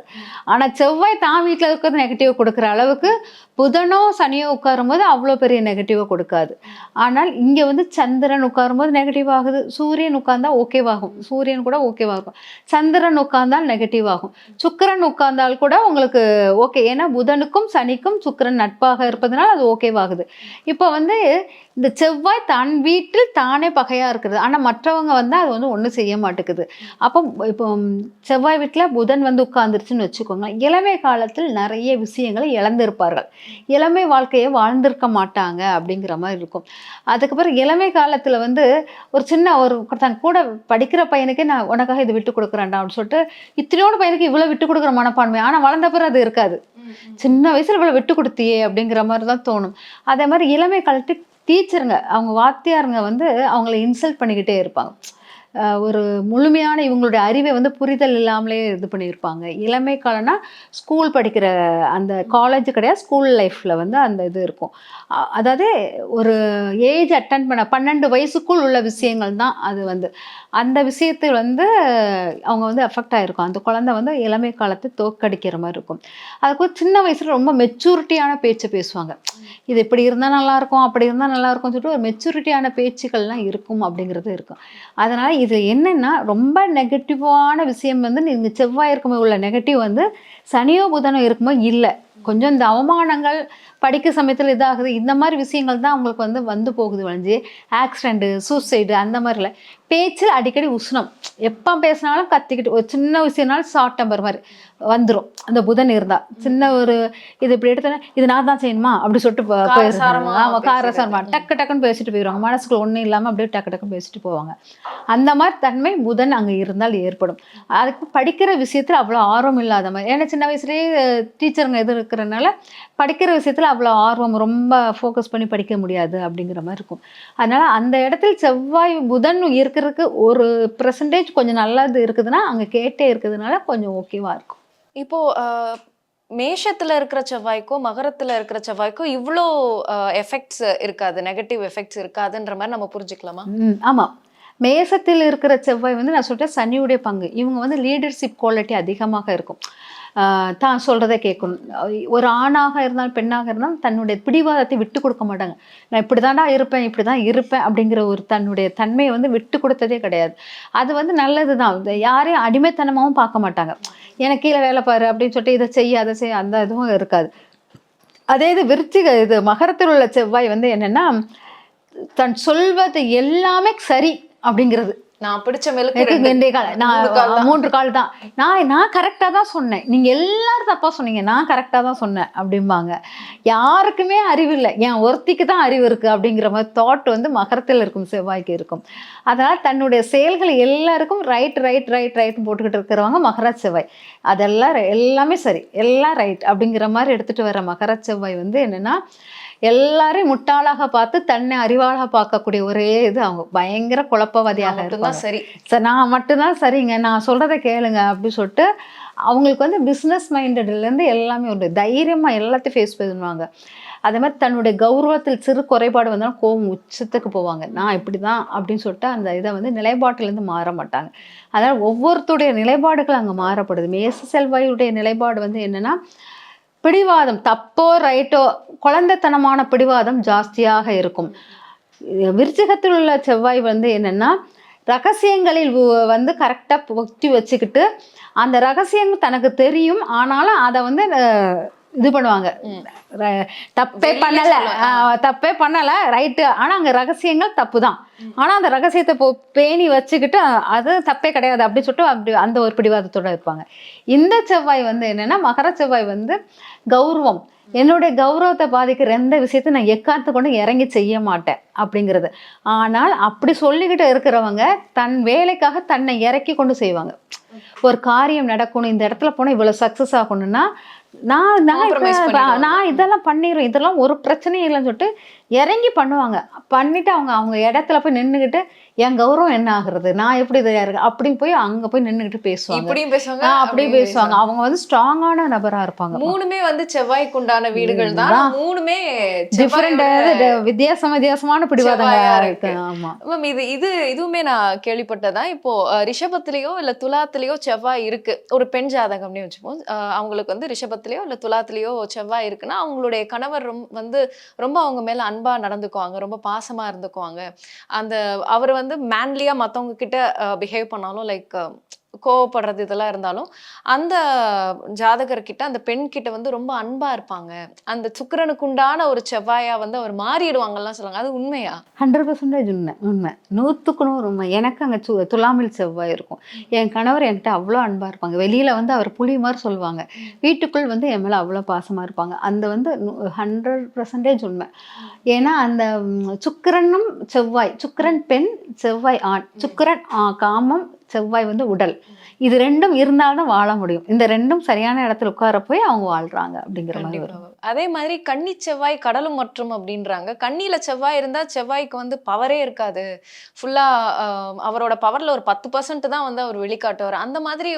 Speaker 2: ஆனால் செவ்வாய் தான் வீட்டில் இருக்கிறது நெகட்டிவாக கொடுக்குற அளவுக்கு புதனோ சனியோ உட்காரும் போது அவ்வளோ பெரிய நெகட்டிவாக கொடுக்காது. ஆனால் இங்கே வந்து சந்திரன் உட்காரும் போது நெகட்டிவ் ஆகுது. சூரியன் உட்கார்ந்தா ஓகேவாகும். சூரியன் கூட ஓகேவாகும். சந்திரன் உட்கார்ந்தால் நெகட்டிவ் ஆகும். சுக்கிரன் உட்கார்ந்தால் கூட உங்களுக்கு ஓகே. ஏன்னா புதனுக்கும் சனிக்கும் சுக்கிரன் நட்பாக இருப்பதனால அது ஓகேவாகுது. இப்போ வந்து இந்த செவ்வாய் தன் வீட்டில் தானே பகையாக இருக்கிறது. ஆனால் மற்றவங்க வந்து அது வந்து ஒன்றும் செய்ய மாட்டேங்குது. அப்போ இப்போ செவ்வாய் வீட்டில் புதன் வந்து உட்கார்ந்துருச்சுன்னு வச்சுக்கோங்க. இளமை காலத்தில் நிறைய விஷயங்களை இழந்திருப்பார்கள். இளமை வாழ்க்கையை வாழ்ந்திருக்க மாட்டாங்க அப்படிங்கிற மாதிரி இருக்கும். அதுக்கப்புறம் இளமை காலத்தில் வந்து ஒரு சின்ன ஒரு தன் கூட படிக்கிற பையனுக்கே நான் உனக்காக இது விட்டு கொடுக்குறேன்டா அப்படின்னு சொல்லிட்டு இத்தனையோட பையனுக்கு இவ்வளோ விட்டு கொடுக்குற மனப்பான்மை. ஆனால் வளர்ந்த பிறகு அது இருக்காது. சின்ன வயசுல இவ்வளோ விட்டு கொடுத்தியே அப்படிங்கிற மாதிரி தான் தோணும். அதே மாதிரி இளமை காலத்து டீச்சருங்க, அவங்க வாத்தியாருங்க வந்து அவங்கள இன்சல்ட் பண்ணிக்கிட்டே இருப்பாங்க. ஒரு முழுமையான இவங்களுடைய அறிவை வந்து புரிதல் இல்லாமலே இது பண்ணியிருப்பாங்க. இளமை காலம்னா ஸ்கூல் படிக்கிற அந்த காலேஜ் கிடையாது, ஸ்கூல் லைஃப்பில் வந்து அந்த இது இருக்கும். அதாவது ஒரு ஏஜ் அட்டன் பண்ண 12 வயசுக்குள் உள்ள விஷயங்கள் தான் அது வந்து. அந்த விஷயத்தில் வந்து அவங்க வந்து எஃபெக்ட் ஆகிருக்கும். அந்த குழந்தை வந்து இளமை காலத்தை தோற்கடிக்கிற மாதிரி இருக்கும். அதுக்கு சின்ன வயசில் ரொம்ப மெச்சூரிட்டியான பேச்சு பேசுவாங்க. இது இப்படி இருந்தால் நல்லாயிருக்கும், அப்படி இருந்தால் நல்லாயிருக்கும்னு சொல்லிட்டு ஒரு மெச்சூரிட்டியான பேச்சுக்கள்லாம் இருக்கும் அப்படிங்கிறது இருக்கும். அதனால் இது என்னென்னா ரொம்ப நெகட்டிவான விஷயம் வந்து நீங்கள் செவ்வாய் இருக்கும்போது உள்ள நெகட்டிவ் வந்து சனியோ புதனோ இருக்கும்போது இல்லை. கொஞ்சம் இந்த அவமானங்கள் படிக்க சமயத்தில் இதாகுது, இந்த மாதிரி விஷயங்கள் தான் அவங்களுக்கு வந்து வந்து போகுது வளைஞ்சு ஆக்சிடென்ட்டு சூசைடு அந்த மாதிரில பேச்சில் அடிக்கடி உஷ்ணம். எப்போ பேசினாலும் கத்திக்கிட்டு ஒரு சின்ன விஷயம்னாலும் ஷார்ட் டெம்பர் மாதிரி வந்துடும். அந்த புதன் இருந்தால் சின்ன ஒரு இது இப்படி எடுத்தோன்னா இது நான் தான் செய்யணுமா அப்படி சொல்லிட்டு போயிடுறாங்க. ஆமாம், காரசாரமா டக்கு டக்குன்னு பேசிட்டு போயிடுவாங்க. மனசுக்குள்ள ஒன்றும் இல்லாமல் அப்படியே டக்கு டக்குன்னு பேசிட்டு போவாங்க. அந்த மாதிரி தன்மை புதன் அங்கே இருந்தால் ஏற்படும். அதுக்கு படிக்கிற விஷயத்தில் அவ்வளோ ஆர்வம் இல்லாத மாதிரி. ஏன்னா சின்ன வயசுலேயே டீச்சருங்க எது இருக்கிறனால படிக்கிற விஷயத்தில் அவ்வளோ ஆர்வம் ரொம்ப ஃபோக்கஸ் பண்ணி படிக்க முடியாது அப்படிங்கிற மாதிரி இருக்கும். அதனால் அந்த இடத்துல செவ்வாய் புதன் இருக்கிறதுக்கு ஒரு % கொஞ்சம் நல்லது இருக்குதுன்னா அங்கே கேட்டே இருக்கிறதுனால கொஞ்சம் ஓகேவாக இருக்கும்.
Speaker 1: இப்போ மேஷத்துல இருக்கிற செவ்வாய்க்கும் மகரத்துல இருக்கிற செவ்வாய்க்கும் இவ்வளோ எஃபெக்ட்ஸ் இருக்காது, நெகட்டிவ் எஃபெக்ட்ஸ் இருக்காதுன்ற மாதிரி நம்ம புரிஞ்சுக்கலாமா?
Speaker 2: ஆமாம். மேசத்தில் இருக்கிற செவ்வாய் வந்து நான் சொல்லிட்டேன் சனியுடைய பங்கு. இவங்க வந்து லீடர்ஷிப் குவாலிட்டி அதிகமாக இருக்கும். தான் சொல்கிறத கேட்கணும். ஒரு ஆணாக இருந்தாலும் பெண்ணாக இருந்தாலும் தன்னுடைய பிடிவாதத்தை விட்டு கொடுக்க மாட்டாங்க. நான் இப்படி தான்டா இருப்பேன், இப்படி தான் இருப்பேன் அப்படிங்கிற ஒரு தன்னுடைய தன்மையை வந்து விட்டு கொடுத்ததே கிடையாது. அது வந்து நல்லது தான். யாரையும் அடிமைத்தனமாகவும் பார்க்க மாட்டாங்க. எனக்கு கீழே வேலை பாரு அப்படின்னு சொல்லிட்டு இதை செய்ய அதை செய்ய அந்த இதுவும் இருக்காது. அதே இது விருச்சிக இது மகரத்தில் உள்ள செவ்வாய் வந்து என்னென்னா தன் சொல்வது எல்லாமே சரி அப்படிங்கிறது.
Speaker 1: நான் பிடிச்ச மெழுக்கு
Speaker 2: நான் 3 கால் தான். நான் கரெக்டாக தான் சொன்னேன், நீங்கள் எல்லாரும் தப்பாக சொன்னீங்க, நான் கரெக்டாக தான் சொன்னேன் அப்படிம்பாங்க. யாருக்குமே அறிவு இல்லை, ஏன் ஒருத்திக்கு தான் அறிவு இருக்குது அப்படிங்கிற மாதிரி தாட் வந்து மகரத்தில் இருக்கும் செவ்வாய்க்கு இருக்கும். அதனால் தன்னுடைய செயல்கள் எல்லாருக்கும் ரைட் ரைட் ரைட் ரைட்னு போட்டுக்கிட்டு இருக்கிறவங்க மகர செவ்வாய். அதெல்லாம் எல்லாமே சரி, எல்லாம் ரைட் அப்படிங்கிற மாதிரி எடுத்துகிட்டு வர மகர செவ்வாய் வந்து என்னென்னா எல்லாரையும் முட்டாளாக பார்த்து தன்னை அறிவாளாக பார்க்கக்கூடிய ஒரே இது அவங்க. பயங்கர குழப்பவாதியாக இருப்பாங்க.
Speaker 1: சரி
Speaker 2: சார் நான் மட்டும்தான் சரிங்க, நான் சொல்கிறத கேளுங்க அப்படின்னு சொல்லிட்டு அவங்களுக்கு வந்து பிஸ்னஸ் மைண்டட்லேருந்து எல்லாமே ஒரு தைரியமாக எல்லாத்தையும் ஃபேஸ் பண்ணுவாங்க. அதே மாதிரி தன்னுடைய கௌரவத்தில் சிறு குறைபாடு வந்தாலும் கோபம் உச்சத்துக்கு போவாங்க. நான் இப்படி தான் அப்படின்னு சொல்லிட்டு அந்த இதை வந்து நிலைப்பாட்டிலேருந்து மாற மாட்டாங்க. அதனால் ஒவ்வொருத்தருடைய நிலைப்பாடுகள் அங்கே மாறப்படுது. மேச செல்வாயுடைய நிலைப்பாடு வந்து என்னென்னா பிடிவாதம், தப்போ ரைட்டோ குழந்தைத்தனமான பிடிவாதம் ஜாஸ்தியாக இருக்கும். விருச்சிகத்தில் உள்ள செவ்வாய் வந்து என்னென்னா ரகசியங்களில் வந்து கரெக்டாக ஒத்தி வச்சுக்கிட்டு அந்த ரகசியங்கள் தனக்கு தெரியும், ஆனாலும் அதை வந்து இது பண்ணுவாங்க. தப்பே பண்ணலை ரைட்டு, ஆனால் அங்கே ரகசியங்கள் தப்பு தான், ஆனால் அந்த ரகசியத்தை பேணி வச்சுக்கிட்டு அது தப்பே கிடையாது அப்படின்னு சொல்லிட்டு அப்படி அந்த ஒரு பிடிவாதத்தோடு இருப்பாங்க. இந்த செவ்வாய் வந்து என்னென்னா மகர செவ்வாய் வந்து கௌரவம், என்னுடைய கௌரவத்தை பாதிக்கிற எந்த விஷயத்தை நான் எக்காத்து கொண்டு இறங்கி செய்ய மாட்டேன் அப்படிங்கிறது. ஆனால் அப்படி சொல்லிக்கிட்டு இருக்கிறவங்க தன் வேலைக்காக தன்னை இறக்கி கொண்டு செய்வாங்க. ஒரு காரியம் நடக்கணும், இந்த இடத்துல போனால் இவ்வளோ சக்ஸஸ் ஆகணும்னா நான் இதெல்லாம் பண்ணிடுவேன், இதெல்லாம் ஒரு பிரச்சனையும் இல்லைன்னு சொல்லிட்டு இறங்கி பண்ணுவாங்க. பண்ணிட்டு அவங்க இடத்துல போய் நின்றுக்கிட்டு என் கௌரவம் என்ன ஆகுறது, நான் எப்படி இதாக இருக்கு அப்படின்னு போய் அங்கே போய் நின்றுக்கிட்டு பேசுவாங்க. அப்படி பேசுவாங்க. அவங்க வந்து ஸ்ட்ராங்கான நபராக இருப்பாங்க.
Speaker 1: மூணுமே வந்து செவ்வாய்க்கு உண்டான வீடுகள் தான். மூணுமே
Speaker 2: டிஃபரெண்ட் வித்தியாசமான பிடிவாதங்களா இருக்கு. ஆமா
Speaker 1: மேம், இதுவுமே நான் கேள்விப்பட்டதான். இப்போ ரிஷபத்திலேயோ இல்ல துலாத்திலேயோ செவ்வாய் இருக்கு, ஒரு பெண் ஜாதகம்னு வச்சுப்போம். அவங்களுக்கு வந்து ரிஷபத்திலேயோ இல்ல துலாத்திலேயோ செவ்வாய் இருக்குன்னா அவங்களுடைய கணவர் வந்து ரொம்ப அவங்க மேல அன்பா நடந்துக்குவாங்க, ரொம்ப பாசமா இருந்துக்குவாங்க. அந்த அவர் வந்து மேன்லியா மத்தவங்க கிட்ட பிஹேவ் பண்ணாலும் லைக் கோவப்படுறது இதெல்லாம் இருந்தாலும் அந்த ஜாதகர்கிட்ட அந்த பெண் கிட்ட வந்து ரொம்ப அன்பா இருப்பாங்க. அந்த சுக்கிரனுக்கு உண்டான ஒரு செவ்வாயா வந்து அவர் மாறிடுவாங்கலாம் சொல்லுவாங்க. அது உண்மையா?
Speaker 2: 100% உண்மை. 100% உண்மை. எனக்கு அங்கே துலாமில் செவ்வாய் இருக்கும். என் கணவர் என்கிட்ட அவ்வளோ அன்பாக இருப்பாங்க. வெளியில் வந்து அவர் புலி மாதிரி சொல்லுவாங்க, வீட்டுக்குள் வந்து என் மேலே அவ்வளோ பாசமாக இருப்பாங்க. அந்த வந்து 100% உண்மை. ஏன்னா அந்த சுக்கிரனும் செவ்வாய், சுக்கிரன் பெண் செவ்வாய் ஆண், சுக்கிரன் காமம் செவ்வாய் வந்து உடல், இது ரெண்டும் இருந்தால்தான் வாழ முடியும். இந்த ரெண்டும் சரியான இடத்துல உட்கார போய் அவங்க வாழ்றாங்க அப்படிங்கிற மாதிரி வரும்.
Speaker 1: அதே மாதிரி கன்னி செவ்வாய் கடலும் மற்றும் அப்படின்றாங்க. கண்ணியில செவ்வாய் இருந்தா செவ்வாய்க்கு வந்து பவரே இருக்காது, ஃபுல்லா அவரோட பவர்ல ஒரு 10% தான் வந்து அவர் வெளிக்காட்டுவார். அந்த மாதிரி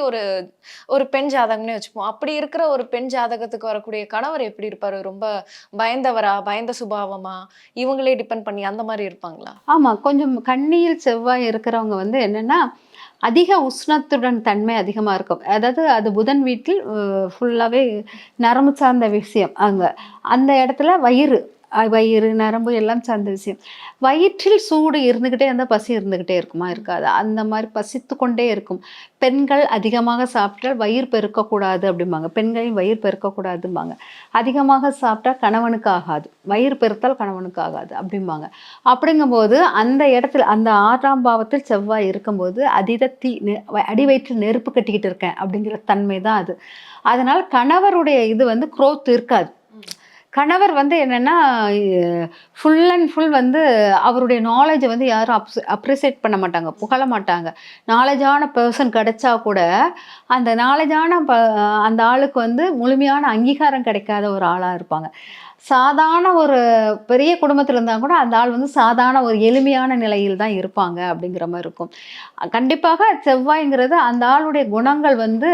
Speaker 1: ஒரு பெண் ஜாதகம்னே வச்சுப்போம். அப்படி இருக்கிற ஒரு பெண் ஜாதகத்துக்கு வரக்கூடிய கணவர் எப்படி இருப்பாரு? ரொம்ப பயந்தவரா, பயந்த சுபாவமா, இவங்களே டிபெண்ட் பண்ணி அந்த மாதிரி இருப்பாங்களா?
Speaker 2: ஆமா, கொஞ்சம் கன்னியில் செவ்வாய் இருக்கிறவங்க வந்து என்னன்னா அதிக உஷ்ணத்துடன் தன்மை அதிகமாக இருக்கும். அதாவது அது புதன் வீட்டில் ஃபுல்லாகவே நரம்பு சார்ந்த விஷயம். அந்த இடத்துல வயிறு நரம்பு எல்லாம் சார்ந்த விஷயம். வயிற்றில் சூடு இருந்துக்கிட்டே இருந்தால் பசி இருந்துக்கிட்டே இருக்குமா? இருக்காது. அந்த மாதிரி பசித்து கொண்டே இருக்கும். பெண்கள் அதிகமாக சாப்பிட்டால் வயிறு பெருக்கக்கூடாது அப்படிம்பாங்க. பெண்களின் வயிறு பெருக்கக்கூடாதும்பாங்க. அதிகமாக சாப்பிட்டா கணவனுக்கு ஆகாது, வயிறு பெருத்தால் கணவனுக்கு ஆகாது அப்படிம்பாங்க. அப்படிங்கும்போது அந்த இடத்துல அந்த 6ஆம் பாவத்தில் செவ்வாய் இருக்கும்போது அதீத அடி வயிற்றில் நெருப்பு கட்டிக்கிட்டு இருக்கேன் அப்படிங்கிற தன்மை தான் அது. அதனால் கணவருடைய இது வந்து க்ரோத் இருக்காது. கணவர் வந்து என்னென்னா ஃபுல் அண்ட் ஃபுல் வந்து அவருடைய நாலேஜை வந்து யாரும் அப்ரிசியேட் பண்ண மாட்டாங்க, புகழ மாட்டாங்க. நாலேஜான பர்சன் கிடைச்சா கூட அந்த நாலேஜான அந்த ஆளுக்கு வந்து முழுமையான அங்கீகாரம் கிடைக்காத ஒரு ஆளாக இருப்பாங்க. சாதாரண ஒரு பெரிய குடும்பத்தில் இருந்தால் கூட அந்த ஆள் வந்து சாதாரண ஒரு எளிமையான நிலையில் தான் இருப்பாங்க அப்படிங்கிற மாதிரி இருக்கும். கண்டிப்பாக செவ்வாய்ங்கிறது அந்த ஆளுடைய குணங்கள் வந்து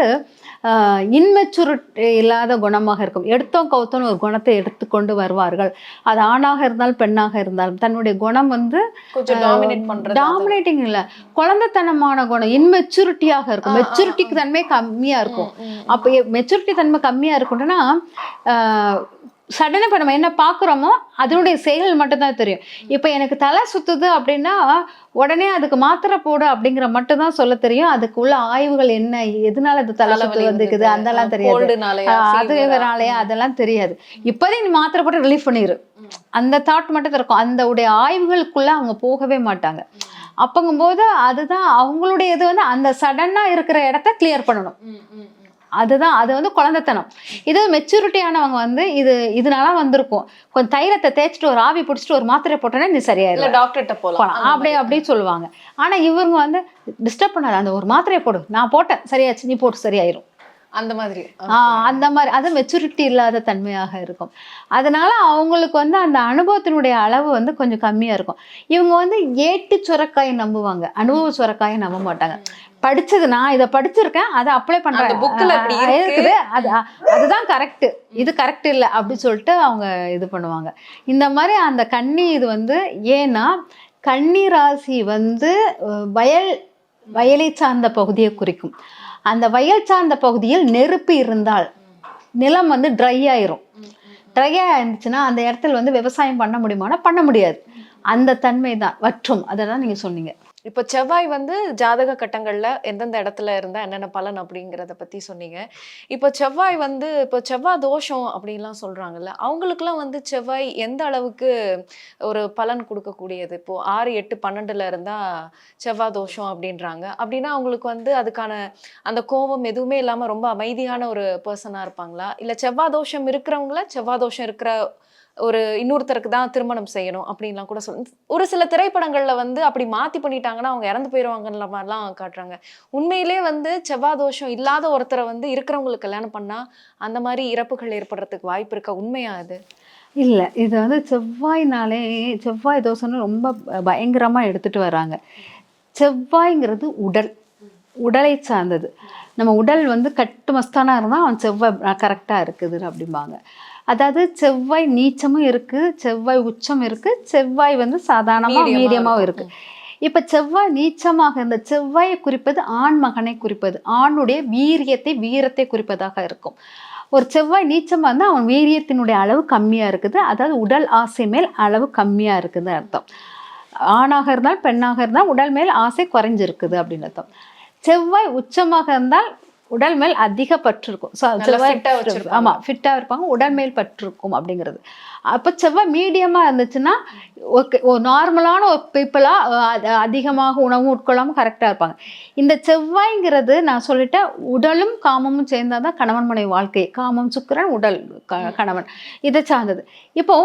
Speaker 2: இன்மெச்சூரிட்டி இல்லாத குணமாக இருக்கும். எடுத்தோம் கவுத்தோன்னு ஒரு குணத்தை எடுத்துக்கொண்டு வருவார்கள். அது ஆணாக இருந்தாலும் பெண்ணாக இருந்தாலும் தன்னுடைய குணம் வந்து
Speaker 1: கொஞ்சம் டாமினேட் பண்றது.
Speaker 2: டாமினேட்டிங் இல்லை, குழந்தைத்தனமான குணம், இன்மெச்சூரிட்டியாக இருக்கும். மெச்சூரிட்டிக்கு தன்மை கம்மியாக இருக்கும். அப்போ மெச்சூரிட்டி தன்மை கம்மியாக இருக்குன்னா சடனாக இப்போ நம்ம என்ன பார்க்குறோமோ அதனுடைய செயல் மட்டும்தான் தெரியும். இப்போ எனக்கு தலை சுற்றுது அப்படின்னா உடனே அதுக்கு மாத்திரை போடு அப்படிங்கிற மட்டும் தான் சொல்ல தெரியும். அதுக்கு உள்ள ஆய்வுகள் என்ன, எதனால அது தலை சுற்று வந்துக்குது அதெல்லாம் தெரியாது. அதுனாலயா அதெல்லாம் தெரியாது. இப்போதே நீ மாத்திரை போட்டு ரிலீஃப் பண்ணிடு, அந்த தாட் மட்டும் தான் இருக்கும். அந்த உடைய ஆய்வுகளுக்குள்ள அவங்க போகவே மாட்டாங்க. அப்பங்கும்போது அதுதான் அவங்களுடைய இது வந்து அந்த சடனாக இருக்கிற இடத்த கிளியர் பண்ணணும். அதுதான் அது வந்து குழந்தைத்தனம். இது மெச்சூரிட்டியானவங்க வந்து இதனால வந்திருக்கும், கொஞ்சம் தைலத்தை தேய்ச்சிட்டு ஒரு ஆவி பிடிச்சிட்டு ஒரு மாத்திரை போட்டோன்னா நீ சரியாயிடும்,
Speaker 1: டாக்டர்கிட்ட போகலாம்
Speaker 2: அப்படியே சொல்லுவாங்க. ஆனா இவங்க வந்து டிஸ்டர்ப் பண்ணாது, அந்த ஒரு மாத்திரையை போடு, நான் போட்டேன் சரியாச்சு, நீ போட்டு சரியாயிரும்,
Speaker 1: அந்த மாதிரி.
Speaker 2: அந்த மாதிரி. அது மெச்சூரிட்டி இல்லாத தன்மையாக இருக்கும். அதனால அவங்களுக்கு வந்து அந்த அனுபவத்தினுடைய அளவு வந்து கொஞ்சம் கம்மியா இருக்கும். இவங்க வந்து ஏட்டு சுரக்காயை நம்புவாங்க, அனுபவ சுரக்காயை நம்ப மாட்டாங்க. படிச்சது, நான் இதை படிச்சிருக்கேன், அதை அப்ளை பண்றேன், புக்கில் இருக்குது, அதுதான் கரெக்ட், இது கரெக்ட் இல்லை அப்படி சொல்லிட்டு அவங்க இது பண்ணுவாங்க. இந்த மாதிரி அந்த கன்னி இது வந்து ஏன்னா கன்னி ராசி வந்து வயலை சார்ந்த பகுதியை குறிக்கும். அந்த வயல் சார்ந்த பகுதியில் நெருப்பு இருந்தால் நிலம் வந்து ட்ரை ஆயிரும். ட்ரை ஆயிருந்துச்சுன்னா அந்த இடத்துல வந்து விவசாயம் பண்ண முடியுமானா பண்ண முடியாது. அந்த தன்மை தான் வற்றும். அதெல்லாம் நீங்க சொன்னீங்க.
Speaker 1: இப்போ செவ்வாய் வந்து ஜாதக கட்டங்கள்ல எந்தெந்த இடத்துல இருந்தா என்னென்ன பலன் அப்படிங்கிறத பத்தி சொன்னீங்க. இப்போ செவ்வாய் வந்து இப்போ செவ்வாய் தோஷம் அப்படின்லாம் சொல்றாங்கல்ல, அவங்களுக்குலாம் வந்து செவ்வாய் எந்த அளவுக்கு ஒரு பலன் கொடுக்கக்கூடியது? இப்போ 6, 8, 12ல இருந்தா செவ்வாய் தோஷம் அப்படின்றாங்க. அப்படின்னா அவங்களுக்கு வந்து அதுக்கான அந்த கோபம் எதுவுமே இல்லாம ரொம்ப அமைதியான ஒரு பர்சனா இருப்பாங்களா? இல்ல செவ்வாய் தோஷம் இருக்கிறவங்கள செவ்வாய் தோஷம் இருக்கிற ஒரு இன்னொருத்தருக்கு தான் திருமணம் செய்யணும் அப்படின்லாம் கூட ஒரு சில திரைப்படங்கள்ல வந்து அப்படி மாத்தி பண்ணிட்டாங்கன்னா அவங்க இறந்து போயிடுவாங்கன்ற மாதிரிலாம் காட்டுறாங்க. உண்மையிலே வந்து செவ்வாய் தோஷம் இல்லாத ஒருத்தரை வந்து இருக்கிறவங்களுக்கு கல்யாணம் பண்ணா அந்த மாதிரி இறப்புகள் ஏற்படுறதுக்கு வாய்ப்பு இருக்கா? உண்மையா அது?
Speaker 2: இல்லை, இது வந்து செவ்வாய்னாலே செவ்வாய் தோஷம்னு ரொம்ப பயங்கரமாக எடுத்துட்டு வராங்க. செவ்வாய்ங்கிறது உடலை சார்ந்தது. நம்ம உடல் வந்து கட்டு மஸ்தானா இருந்தால் அவன் செவ்வாய் கரெக்டாக இருக்குது அப்படிம்பாங்க. அதாவது செவ்வாய் நீச்சமும் இருக்குது, செவ்வாய் உச்சம் இருக்குது, செவ்வாய் வந்து சாதாரணமாக மீடியமாகவும் இருக்குது. இப்போ செவ்வாய் நீச்சமாக இருந்த செவ்வாயை குறிப்பது ஆண் மகனை குறிப்பது, ஆணுடைய வீரத்தை குறிப்பதாக இருக்கும். ஒரு செவ்வாய் நீச்சமாக இருந்தால் அவன் வீரியத்தினுடைய அளவு கம்மியாக இருக்குது, அதாவது உடல் ஆசை மேல் அளவு கம்மியாக இருக்குதுன்னு அர்த்தம். ஆணாக இருந்தால் பெண்ணாக இருந்தால் உடல் மேல் ஆசை குறைஞ்சிருக்குது அப்படின்னு அர்த்தம். செவ்வாய் உச்சமாக இருந்தால் உடல் மேல் அதிக பற்று இருக்கும். ஆமா, ஃபிட்டா இருப்பாங்க, உடல் மேல் பற்று இருக்கும் அப்படிங்கிறது. அப்போ செவ்வாய் மீடியமா இருந்துச்சுன்னா ஓகே, நார்மலான ஒரு பீப்புளா அதிகமாக உணவு உட்கொள்ளாமல் கரெக்டா இருப்பாங்க. இந்த செவ்வாய்ங்கிறது நான் சொல்லிட்டேன், உடலும் காமமும் சேர்ந்தாதான் கணவன் மனைவி வாழ்க்கை. காமம் சுக்கிரன், உடல் கணவன், இதை சார்ந்தது. இப்போ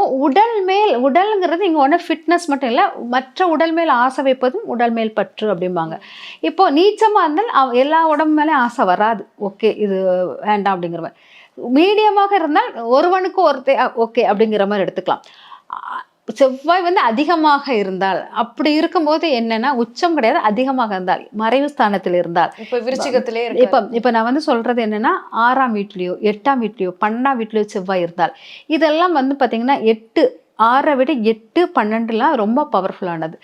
Speaker 2: உடல்ங்கிறது இங்க ஒன்று ஃபிட்னஸ் மட்டும் இல்லை, மற்ற உடல் மேல் ஆசை வைப்பதும் உடல் மேல் பற்று அப்படிம்பாங்க. இப்போ நீச்சமா இருந்தால் எல்லா உடம்பு மேலே ஆசை வராது, ஓகே இது வேண்டாம் அப்படிங்கிற மாதிரி. மீடியமாக இருந்தால் ஒருவனுக்கு ஒருத்தர் ஓகே அப்படிங்கிற மாதிரி எடுத்துக்கலாம். செவ்வாய் வந்து அதிகமாக இருந்தால், அப்படி இருக்கும்போது என்னன்னா உச்சம் கிடையாது, அதிகமாக இருந்தால் மறைவு ஸ்தானத்தில் இருந்தால்,
Speaker 1: இப்போ விருச்சிகத்திலே
Speaker 2: இப்போ நான் வந்து சொல்றது என்னன்னா 6ஆம் வீட்லயோ 8ஆம் வீட்லயோ 12ஆம் வீட்லயோ செவ்வாய் இருந்தால், இதெல்லாம் வந்து பார்த்தீங்கன்னா 6 விட 8, 12லாம் ரொம்ப பவர்ஃபுல்லானது.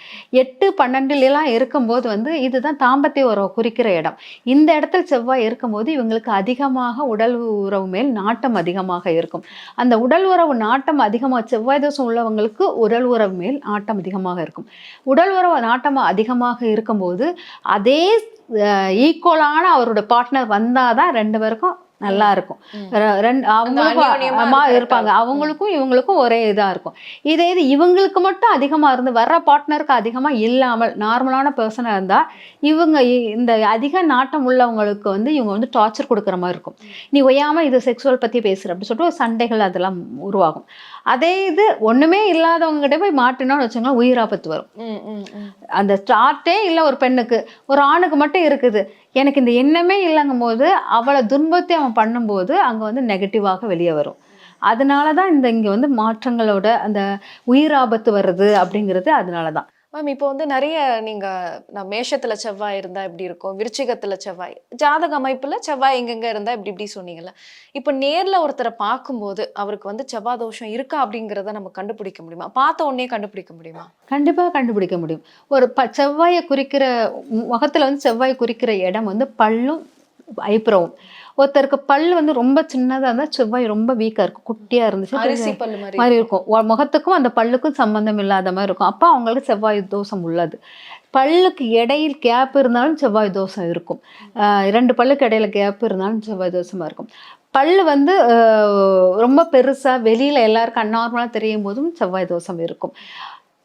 Speaker 2: 8, 12லாம் இருக்கும்போது வந்து இதுதான் தாம்பத்திய உறவு குறிக்கிற இடம். இந்த இடத்துல செவ்வாய் இருக்கும்போது இவங்களுக்கு அதிகமாக உடல் உறவு மேல் நாட்டம் அதிகமாக இருக்கும். அந்த உடல் உறவு நாட்டம் அதிகமாக, செவ்வாய் தோஷம் உள்ளவங்களுக்கு உடல் உறவு மேல் நாட்டம் அதிகமாக இருக்கும். உடல் உறவு நாட்டம் அதிகமாக இருக்கும்போது அதே ஈக்குவலான அவரோட பார்ட்னர் வந்தாதான் 2 பேருக்கும் நல்லா இருக்கும். அவங்களுக்கும் இருப்பாங்க, அவங்களுக்கும் இவங்களுக்கும் ஒரே இதா இருக்கும். இதே இது இவங்களுக்கு மட்டும் அதிகமா இருந்து வர்ற பார்ட்னருக்கு அதிகமா இல்லாமல் நார்மலான பர்சனா இருந்தா இவங்க இந்த அதிக நாட்டம் உள்ளவங்களுக்கு வந்து இவங்க வந்து டார்ச்சர் கொடுக்குற மாதிரி இருக்கும். நீ ஒய்யாம இது செக்ஸுவல் பத்தி பேசுற அப்படின்னு சொல்லிட்டு சண்டைகள் அதெல்லாம் உருவாகும். அதே இது ஒண்ணுமே இல்லாதவங்க கிட்ட போய் மாட்டினோம்னு வச்சுக்கோங்களேன், உயிராபத்து வரும். அந்த ஸ்டார்ட்டே இல்லை ஒரு பெண்ணுக்கு, ஒரு ஆணுக்கு மட்டும் இருக்குது, எனக்கு இந்த எண்ணமே இல்லைங்கும் போது அவளை துன்பத்தை அவன் பண்ணும்போது அங்கே வந்து நெகட்டிவாக வெளியே வரும். அதனால தான் இங்கே வந்து மாற்றங்களோட அந்த உயிராபத்து வருது அப்படிங்கிறது அதனால தான்.
Speaker 1: மேம் இப்போ வந்து நிறைய நீங்க நான் மேஷத்துல செவ்வாய் இருந்தா எப்படி இருக்கும், விருச்சிகத்துல செவ்வாய், ஜாதக அமைப்புல செவ்வாய் எங்கெங்க இருந்தா இப்படி இப்படி சொன்னீங்கல்ல. இப்போ நேர்ல ஒருத்தரை பார்க்கும்போது அவருக்கு வந்து செவ்வாய் தோஷம் இருக்கா அப்படிங்கிறத நம்ம கண்டுபிடிக்க முடியுமா? பார்த்த உடனே கண்டுபிடிக்க முடியுமா?
Speaker 2: கண்டிப்பா கண்டுபிடிக்க முடியும். ஒரு செவ்வாய குறிக்கிற முகத்துல வந்து செவ்வாய் குறிக்கிற இடம் வந்து பல்லும், ஐப்ரோவும். ஒருத்தருக்கு பல் வந்து ரொம்ப சின்னதா இருந்தா செவ்வாய் ரொம்ப வீக்கா இருக்கும். குட்டியா இருந்துச்சு
Speaker 1: அரிசி பல்லு மாதிரி
Speaker 2: மாரி
Speaker 1: இருக்கும்.
Speaker 2: இருக்கும். முகத்துக்கும் அந்த பல்லுக்கும் சம்பந்தம் இல்லாத மாரி இருக்கும். அப்ப அவங்களுக்கு செவ்வாய் தோஷம் உள்ளது. பல்லுக்கு இடையில் கேப் இருந்தாலும் செவ்வாய் தோஷம் இருக்கும். 2 பல்லுக்கு இடையில கேப் இருந்தாலும் செவ்வாய் தோஷமா இருக்கும். பல்லு வந்து ரொம்ப பெருசா வெளியில எல்லாருக்கும் அநார்மலா தெரியும் போதும் செவ்வாய் தோஷம் இருக்கும்.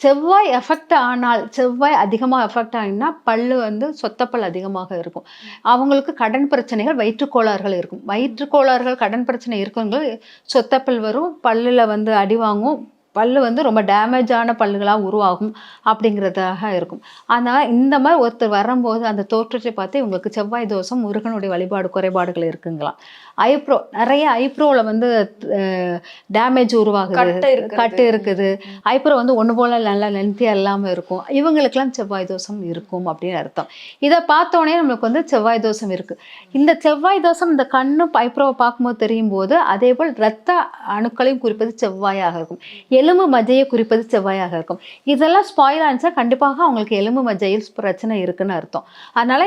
Speaker 2: செவ்வாய் எஃபெக்ட் ஆனால் செவ்வாய் அதிகமாக எஃபெக்ட் ஆகினா பல்லு வந்து சொத்தப்பல் அதிகமாக இருக்கும். அவங்களுக்கு கடன் பிரச்சனைகள், வயிற்றுக்கோளாறுகள் இருக்கும். வயிற்றுக்கோளாறுகள், கடன் பிரச்சனை இருக்கவங்க சொத்தப்பல் வரும், பல்லில் வந்து அடி வாங்கும், பல்லு வந்து ரொம்ப டேமேஜ் ஆன பல்லுகளாக உருவாகும் அப்படிங்கிறதாக இருக்கும். ஆனால் இந்த மாதிரி ஒருத்தர் வரும்போது அந்த தோற்றத்தை பார்த்து இவங்களுக்கு செவ்வாய் தோஷம், முருகனுடைய வழிபாடு குறைபாடுகள் இருக்குங்களாம். ஐப்ரோ நிறைய ஐப்ரோவில் வந்து டேமேஜ் உருவாகுது, கட்டு இருக்குது. ஐப்ரோ வந்து ஒன்று போல் நல்லா லென்த்தியாக இல்லாமல் இருக்கும். இவங்களுக்கெல்லாம் செவ்வாய் தோஷம் இருக்கும் அப்படின்னு அர்த்தம். இதை பார்த்தோன்னே நம்மளுக்கு வந்து செவ்வாய் தோஷம் இருக்குது. இந்த செவ்வாய் தோஷம் இந்த கண்ணு ஐப்ரோவை பார்க்கும்போது தெரியும் போது அதே போல் இரத்த அணுக்களையும் குறிப்பது செவ்வாயாக இருக்கும். எலும்பு மஜ்ஜையை குறிப்பது செவ்வாயாக இருக்கும். இதெல்லாம் ஸ்பாயில் ஆனிச்சா கண்டிப்பாக அவங்களுக்கு எலும்பு மஜ்ஜையில் பிரச்சனை இருக்குன்னு அர்த்தம். அதனால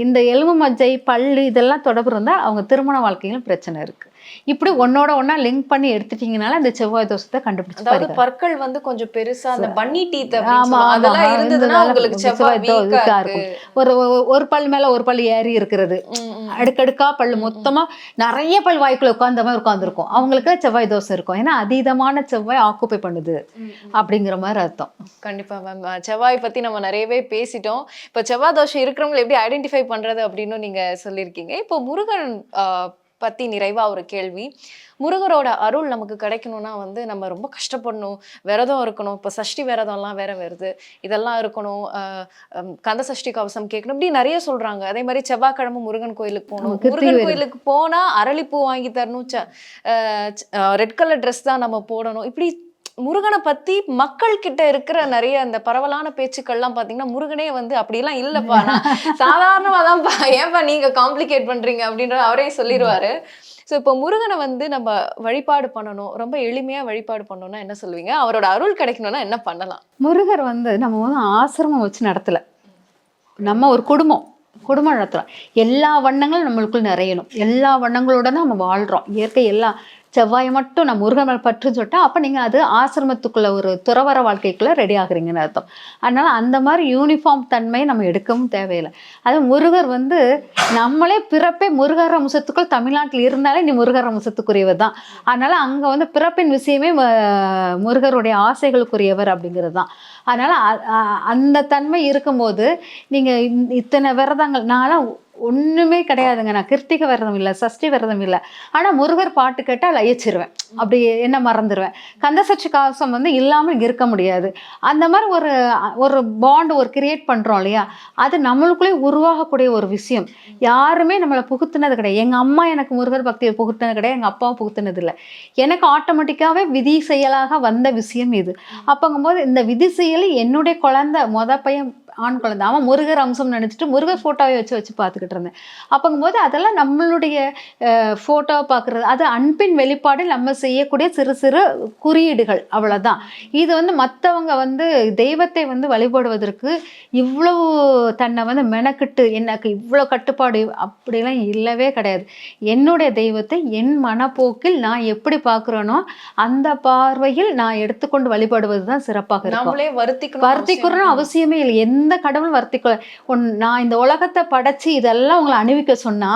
Speaker 2: இந்த எலும்பு மஜ்ஜை, பல்லு இதெல்லாம் தொடர்பு இருந்தால் அவங்க திருமண வாழ்க்கையிலும் பிரச்சனை இருக்கு. இப்படி ஒன்னோட ஒன்னா லிங்க் பண்ணி எடுத்துட்டீங்கனால அந்த செவ்வாய் தோஷத்தை கண்டுபிடிச்சு
Speaker 1: அதாவது
Speaker 2: பாருங்க.
Speaker 1: பற்கள் வந்து கொஞ்சம் பெருசா அந்த பன்னி டீத்
Speaker 2: ஆமா
Speaker 1: அதெல்லாம் இருந்ததுன்னா உங்களுக்கு செவ்வாய் வீக்கா
Speaker 2: இருக்கும். ஒரு பல் மேல ஒரு பல் ஏறி இருக்கிறது, அடுக்கடுக்கா பல்லு மொத்தமா நிறைய பல் வாய்க்குள்ள உட்கார்ந்த மாதிரி உட்கார்ந்துருக்கும், அவங்களுக்கு செவ்வாய் தோசை இருக்கும். ஏன்னா அதீதமான செவ்வாய் ஆக்குப்பை பண்ணுது அப்படிங்கிற மாதிரி அர்த்தம்.
Speaker 1: கண்டிப்பா மேம். செவ்வாய் பத்தி நம்ம நிறையவே பேசிட்டோம். இப்போ செவ்வாய் தோஷம் இருக்கிறவங்களை எப்படி ஐடென்டிஃபை பண்றது அப்படின்னு நீங்க சொல்லியிருக்கீங்க. இப்போ முருகன் பத்தி நிறைவா ஒரு கேள்வி. முருகரோட அருள் நமக்கு கிடைக்கணும்னா வந்து நம்ம ரொம்ப கஷ்டப்படணும், விரதம் இருக்கணும். இப்போ சஷ்டி விரதம்லாம் வேற வருது, இதெல்லாம் இருக்கணும், கந்த சஷ்டி கவசம் கேட்கணும், இப்படி நிறைய சொல்றாங்க. அதே மாதிரி செவ்வாய்க்கிழமை முருகன் கோயிலுக்கு போகணும், முருகன் கோயிலுக்கு போனா அரளிப்பூ வாங்கி தரணும், ரெட் கலர் ட்ரெஸ் தான் நம்ம போடணும். இப்படி முருகனை பத்தி மக்கள் கிட்ட இருக்கிற நிறைய அந்த பரவலான பேச்சுக்கள்லாம் பாத்தீங்கன்னா முருகனே வந்து அப்படிலாம் இல்லப்பா, நான் சாதாரணமா தான்ப்பா, ஏன்பா நீங்க காம்ப்ளிகேட் பண்றீங்க அப்படின்ற அவரே சொல்லிடுவாரு. ஸோ இப்போ முருகனை வந்து நம்ம வழிபாடு பண்ணணும், ரொம்ப எளிமையா வழிபாடு பண்ணணும்னா என்ன சொல்லுவீங்க? அவரோட அருள் கிடைக்கணும்னா என்ன பண்ணலாம்?
Speaker 2: முருகர் வந்து நம்ம வந்து ஆசிரமம் வச்சு நடத்தல, நம்ம ஒரு குடும்பம் நடத்துறோம். எல்லா வண்ணங்களும் நம்மளுக்குள் நிறையணும், எல்லா வண்ணங்களோட தான் நம்ம வாழ்றோம். இயற்கை எல்லாம் செவ்வாயை மட்டும் நான் முருகன் மேல் பற்றுன்னு சொல்லிட்டா அப்போ நீங்கள் அது ஆசிரமத்துக்குள்ள ஒரு துறவர வாழ்க்கைக்குள்ளே ரெடி ஆகுறீங்கன்னு அர்த்தம். அதனால் அந்த மாதிரி யூனிஃபார்ம் தன்மையை நம்ம எடுக்கவும் தேவையில்லை. அது முருகர் வந்து நம்மளே பிறப்பே முருகர் அம்சத்துக்குள் தமிழ்நாட்டில் இருந்தாலே நீ முருகர் அம்சத்துக்குரியவர் தான். அதனால் அங்கே வந்து பிறப்பின் விஷயமே முருகருடைய ஆசைகளுக்குரியவர் அப்படிங்கிறது தான். அதனால் அந்த தன்மை இருக்கும்போது நீங்கள் இத்தனை விரதங்கள் நான்லாம் ஒன்றுமே கிடையாதுங்க, நான் கிருத்திகை விரதம் இல்லை, சஷ்டி விரதம் இல்லை, ஆனால் முருகர் பாட்டு கேட்டால் லயிச்சிருவேன், அப்படி என்ன மறந்துடுவேன். கந்த சஷ்டி கவசம் வந்து இல்லாமல் இங்கே இருக்க முடியாது. அந்த மாதிரி ஒரு பாண்ட் ஒரு கிரியேட் பண்ணுறோம் இல்லையா, அது நம்மளுக்குள்ளே உருவாகக்கூடிய ஒரு விஷயம். யாருமே நம்மளை புகுத்துனது கிடையாது. எங்கள் அம்மா எனக்கு முருகர் பக்தியை புகுத்துனது கிடையாது, எங்கள் அப்பாவும் புகுத்துனது இல்லை. எனக்கு ஆட்டோமேட்டிக்காகவே விதி செயலாக வந்த விஷயம் இது. அப்போங்கும்போது இந்த விதி செயல் என்னுடைய குழந்தை பையன் ஆண் குழந்தை, அவன் முருகர் அம்சம் நினச்சிட்டு முருகர் ஃபோட்டோவை வச்சு பார்த்துக்கிட்டு இருந்தேன். அப்போங்கும்போது அதெல்லாம் நம்மளுடைய ஃபோட்டோவை பார்க்குறது, அது அன்பின் வெளிப்பாடு, நம்ம செய்யக்கூடிய சிறு சிறு குறியீடுகள், அவ்வளோதான். இது வந்து மற்றவங்க வந்து தெய்வத்தை வந்து வழிபடுவதற்கு இவ்வளவு தன்னை வந்து மெனக்கிட்டு எனக்கு இவ்வளோ கட்டுப்பாடு அப்படிலாம் இல்லவே கிடையாது. என்னுடைய தெய்வத்தை என் மனப்போக்கில் நான் எப்படி பார்க்குறேனோ அந்த பார்வையில் நான் எடுத்துக்கொண்டு வழிபடுவது தான் சிறப்பாக இருக்கும். வருத்திக்கணும்னு அவசியமே இல்லை. எந்த கடவுள் வருத்திக்கொள்ள, நான் இந்த உலகத்தை படைச்சு இதெல்லாம் உங்களை அணிவிக்க சொன்னா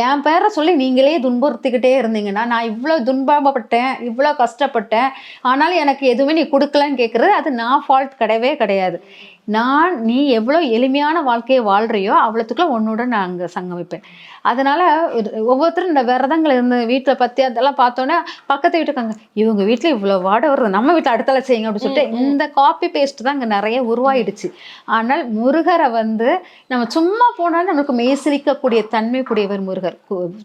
Speaker 2: என் பேரை சொல்லி நீங்களே துன்புறுத்திக்கிட்டே இருந்தீங்கன்னா, நான் இவ்வளோ துன்பப்பட்டேன், இவ்வளோ கஷ்டப்பட்டேன், ஆனாலும் எனக்கு எதுவுமே நீ கொடுக்கலன்னு கேட்குறது அது நான் ஃபால்ட் கிடையவே கிடையாது. நீ எவ்வளோ எளிமையான வாழ்க்கையை வாழ்றியோ அவ்வளோத்துக்குள்ள உன்னோட நான் அங்கே சங்கமிப்பேன். அதனால ஒவ்வொருத்தரும் இந்த விரதங்கள் இருந்து வீட்டில் பற்றி அதெல்லாம் பார்த்தோன்னே பக்கத்து வீட்டுக்காங்க இவங்க வீட்டில் இவ்வளோ வாடை வருது, நம்ம வீட்டில் அடுத்தால செய்யுங்க அப்படின்னு சொல்லிட்டு இந்த காப்பி பேஸ்ட் தான் இங்கே நிறைய உருவாயிடுச்சு. ஆனால் முருகரை வந்து நம்ம சும்மா போனாலும் நம்மளுக்கு மெய்சிலிக்கக்கூடிய தன்மை கூடியவர் முருகர்.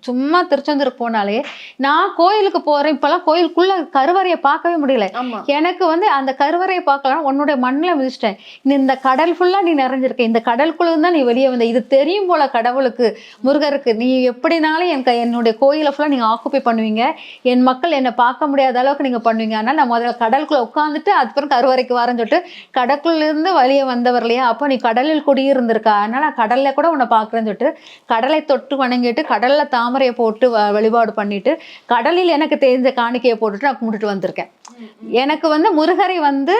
Speaker 2: சும்மா திருச்செந்தூர் போனாலே நான் கோயிலுக்கு போகிறேன், இப்போல்லாம் கோயிலுக்குள்ள கருவறையை பார்க்கவே முடியல. எனக்கு வந்து அந்த கருவறையை பார்க்கலாம் உன்னுடைய மண்ணில் மிதிச்சிட்டேன். இந்த கடல் ஃபுல்லாக நீ நிறைஞ்சிருக்க, இந்த கடலுக்குள்ள தான் நீ வெளியே வந்த, இது தெரியும் போல கடவுளுக்கு முருகருக்கு. நீ எப்படினாலும் என்னுடைய கோயிலை ஃபுல்லாக நீங்கள் ஆக்குப்பை பண்ணுவீங்க, என் மக்கள் என்னை பார்க்க முடியாத அளவுக்கு நீங்கள் பண்ணுவீங்க. ஆனால் நான் முதல்ல கடலுக்குள்ளே உட்காந்துட்டு அதுக்கப்புறம் கருவறைக்கு வரேன்னு சொல்லிட்டு கடலுக்குள்ளேருந்து வெளியே வந்தவர் இல்லையா, அப்போ நீ கடலில் குடியிருந்திருக்கா, அதனால் நான் கடலில் கூட உன்னை பார்க்குறேன்னு சொல்லிட்டு கடலை தொட்டு வணங்கிட்டு கடலில் தாமரையை போட்டு வழிபாடு பண்ணிட்டு கடலில் எனக்கு தெரிஞ்ச காணிக்கையை போட்டுட்டு நான் கும்பிட்டுட்டு வந்திருக்கேன். எனக்கு வந்து முருகரை வந்து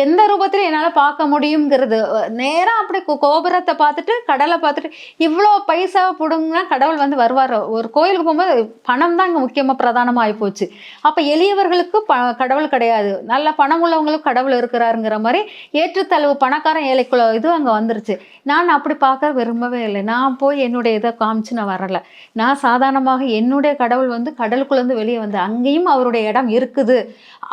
Speaker 2: எந்த ரூபத்திலும் என்னால் பார்க்க முடியுங்கிறது நேராக அப்படி கோபுரத்தை பார்த்துட்டு கடலை பார்த்துட்டு இவ்வளோ பைசாவை போடுங்கன்னா கடவுள் வந்து வருவார். ஒரு கோயிலுக்கு போகும்போது பணம் தான் இங்கே முக்கியமாக பிரதானமாக ஆகிப்போச்சு. அப்போ எளியவர்களுக்கு கடவுள் கிடையாது, நல்ல பணம் உள்ளவங்களுக்கும் கடவுள் இருக்கிறாருங்கிற மாதிரி ஏற்றுத்தளவு பணக்காரன் ஏழைக்குள்ள இது அங்கே வந்துருச்சு. நான் அப்படி பார்க்க விரும்பவே இல்லை. நான் போய் என்னுடைய இதை காமிச்சு நான் வரலை. நான் சாதாரணமாக என்னுடைய கடவுள் வந்து கடலுக்குள்ளேருந்து வெளியே வந்து அங்கேயும் அவருடைய இடம் இருக்குது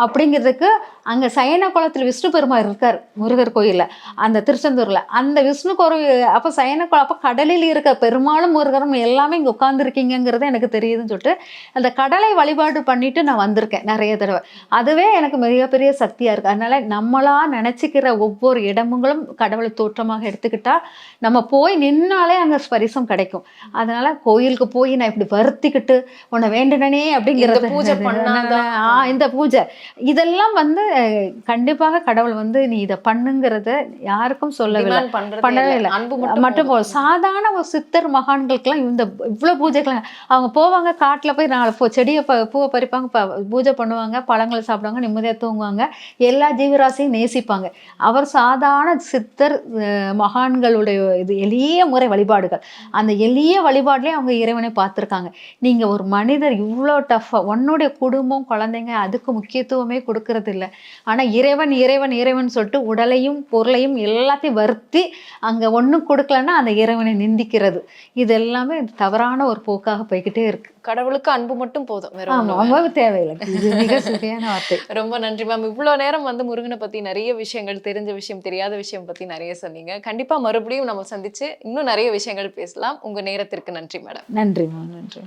Speaker 2: அப்படிங்கிறதுக்கு அங்கே சயன குளத்தில் விஷ்ணு பெருமாள் இருக்கார் முருகர் கோயிலில், அந்த திருச்செந்தூரில் அந்த விஷ்ணு கோயில். அப்போ சயன குளம் அப்போ கடலில் இருக்க பெருமாளும் முருகரும் எல்லாமே இங்கே உட்காந்துருக்கீங்கிறது எனக்கு தெரியுதுன்னு சொல்லிட்டு அந்த கடலை வழிபாடு பண்ணிட்டு நான் வந்திருக்கேன் நிறைய தடவை. அதுவே எனக்கு மிகப்பெரிய சக்தியாக இருக்குது. அதனால நம்மளா நினச்சிக்கிற ஒவ்வொரு இடமுங்களும் கடவுளை தோற்றமாக எடுத்துக்கிட்டா நம்ம போய் நின்னாலே அங்கே ஸ்பரிசம் கிடைக்கும். அதனால கோயிலுக்கு போய் நான் இப்படி வருத்திக்கிட்டு உன்னை வேண்டனே அப்படிங்கிறது
Speaker 1: பூஜை பண்ணாதான்
Speaker 2: இந்த பூஜை இதெல்லாம் வந்து கண்டிப்பாக கடவுள் வந்து நீ இதை பண்ணுங்கிறத யாருக்கும் சொல்லவில்லை, பண்ணவே இல்லை. மட்டும் சாதாரண ஒரு சித்தர் மகான்களுக்கெல்லாம் இந்த இவ்வளோ பூஜைகள் அவங்க போவாங்க காட்டில் போய் 4 செடியை பூவை பறிப்பாங்க, பூஜை பண்ணுவாங்க, பழங்களை சாப்பிடுவாங்க, நிம்மதியாக தூங்குவாங்க, எல்லா ஜீவராசியும் நேசிப்பாங்க. அவர் சாதாரண சித்தர் மகான்களுடைய இது எளிய முறை வழிபாடுகள், அந்த எளிய வழிபாடுலேயே அவங்க இறைவனை பார்த்துருக்காங்க. நீங்கள் ஒரு மனிதர் இவ்வளோ டஃப்பாக உன்னுடைய குடும்பம் குழந்தைங்க அதுக்கு முக்கியத்துவமே கொடுக்கறது இல்லை. ஆனால் இறைவன் இறைவன் இறைவன் சொல்லிட்டு உடலையும் பொருளையும் எல்லாத்தையும் வருத்தி அங்கே ஒன்றும் கொடுக்கலன்னா அந்த இறைவனை நிந்திக்கிறது, இது எல்லாமே தவறான ஒரு போக்காக போய்கிட்டே இருக்கு.
Speaker 1: கடவுளுக்கு அன்பு மட்டும் போதும்,
Speaker 2: வேற தேவையில்லை. இது மிக சரியான வார்த்தை.
Speaker 1: ரொம்ப நன்றி மேம். இவ்வளோ நேரம் வந்து முருகனை பற்றி நிறைய விஷயங்கள், தெரிஞ்ச விஷயம் தெரியாத விஷயம் பற்றி நிறைய சொன்னீங்க. கண்டிப்பாக மறுபடியும் நம்ம சந்திச்சு இன்னும் நிறைய விஷயங்கள் பேசலாம். உங்கள் நேரத்திற்கு நன்றி மேடம்.
Speaker 2: நன்றி மேம். நன்றி.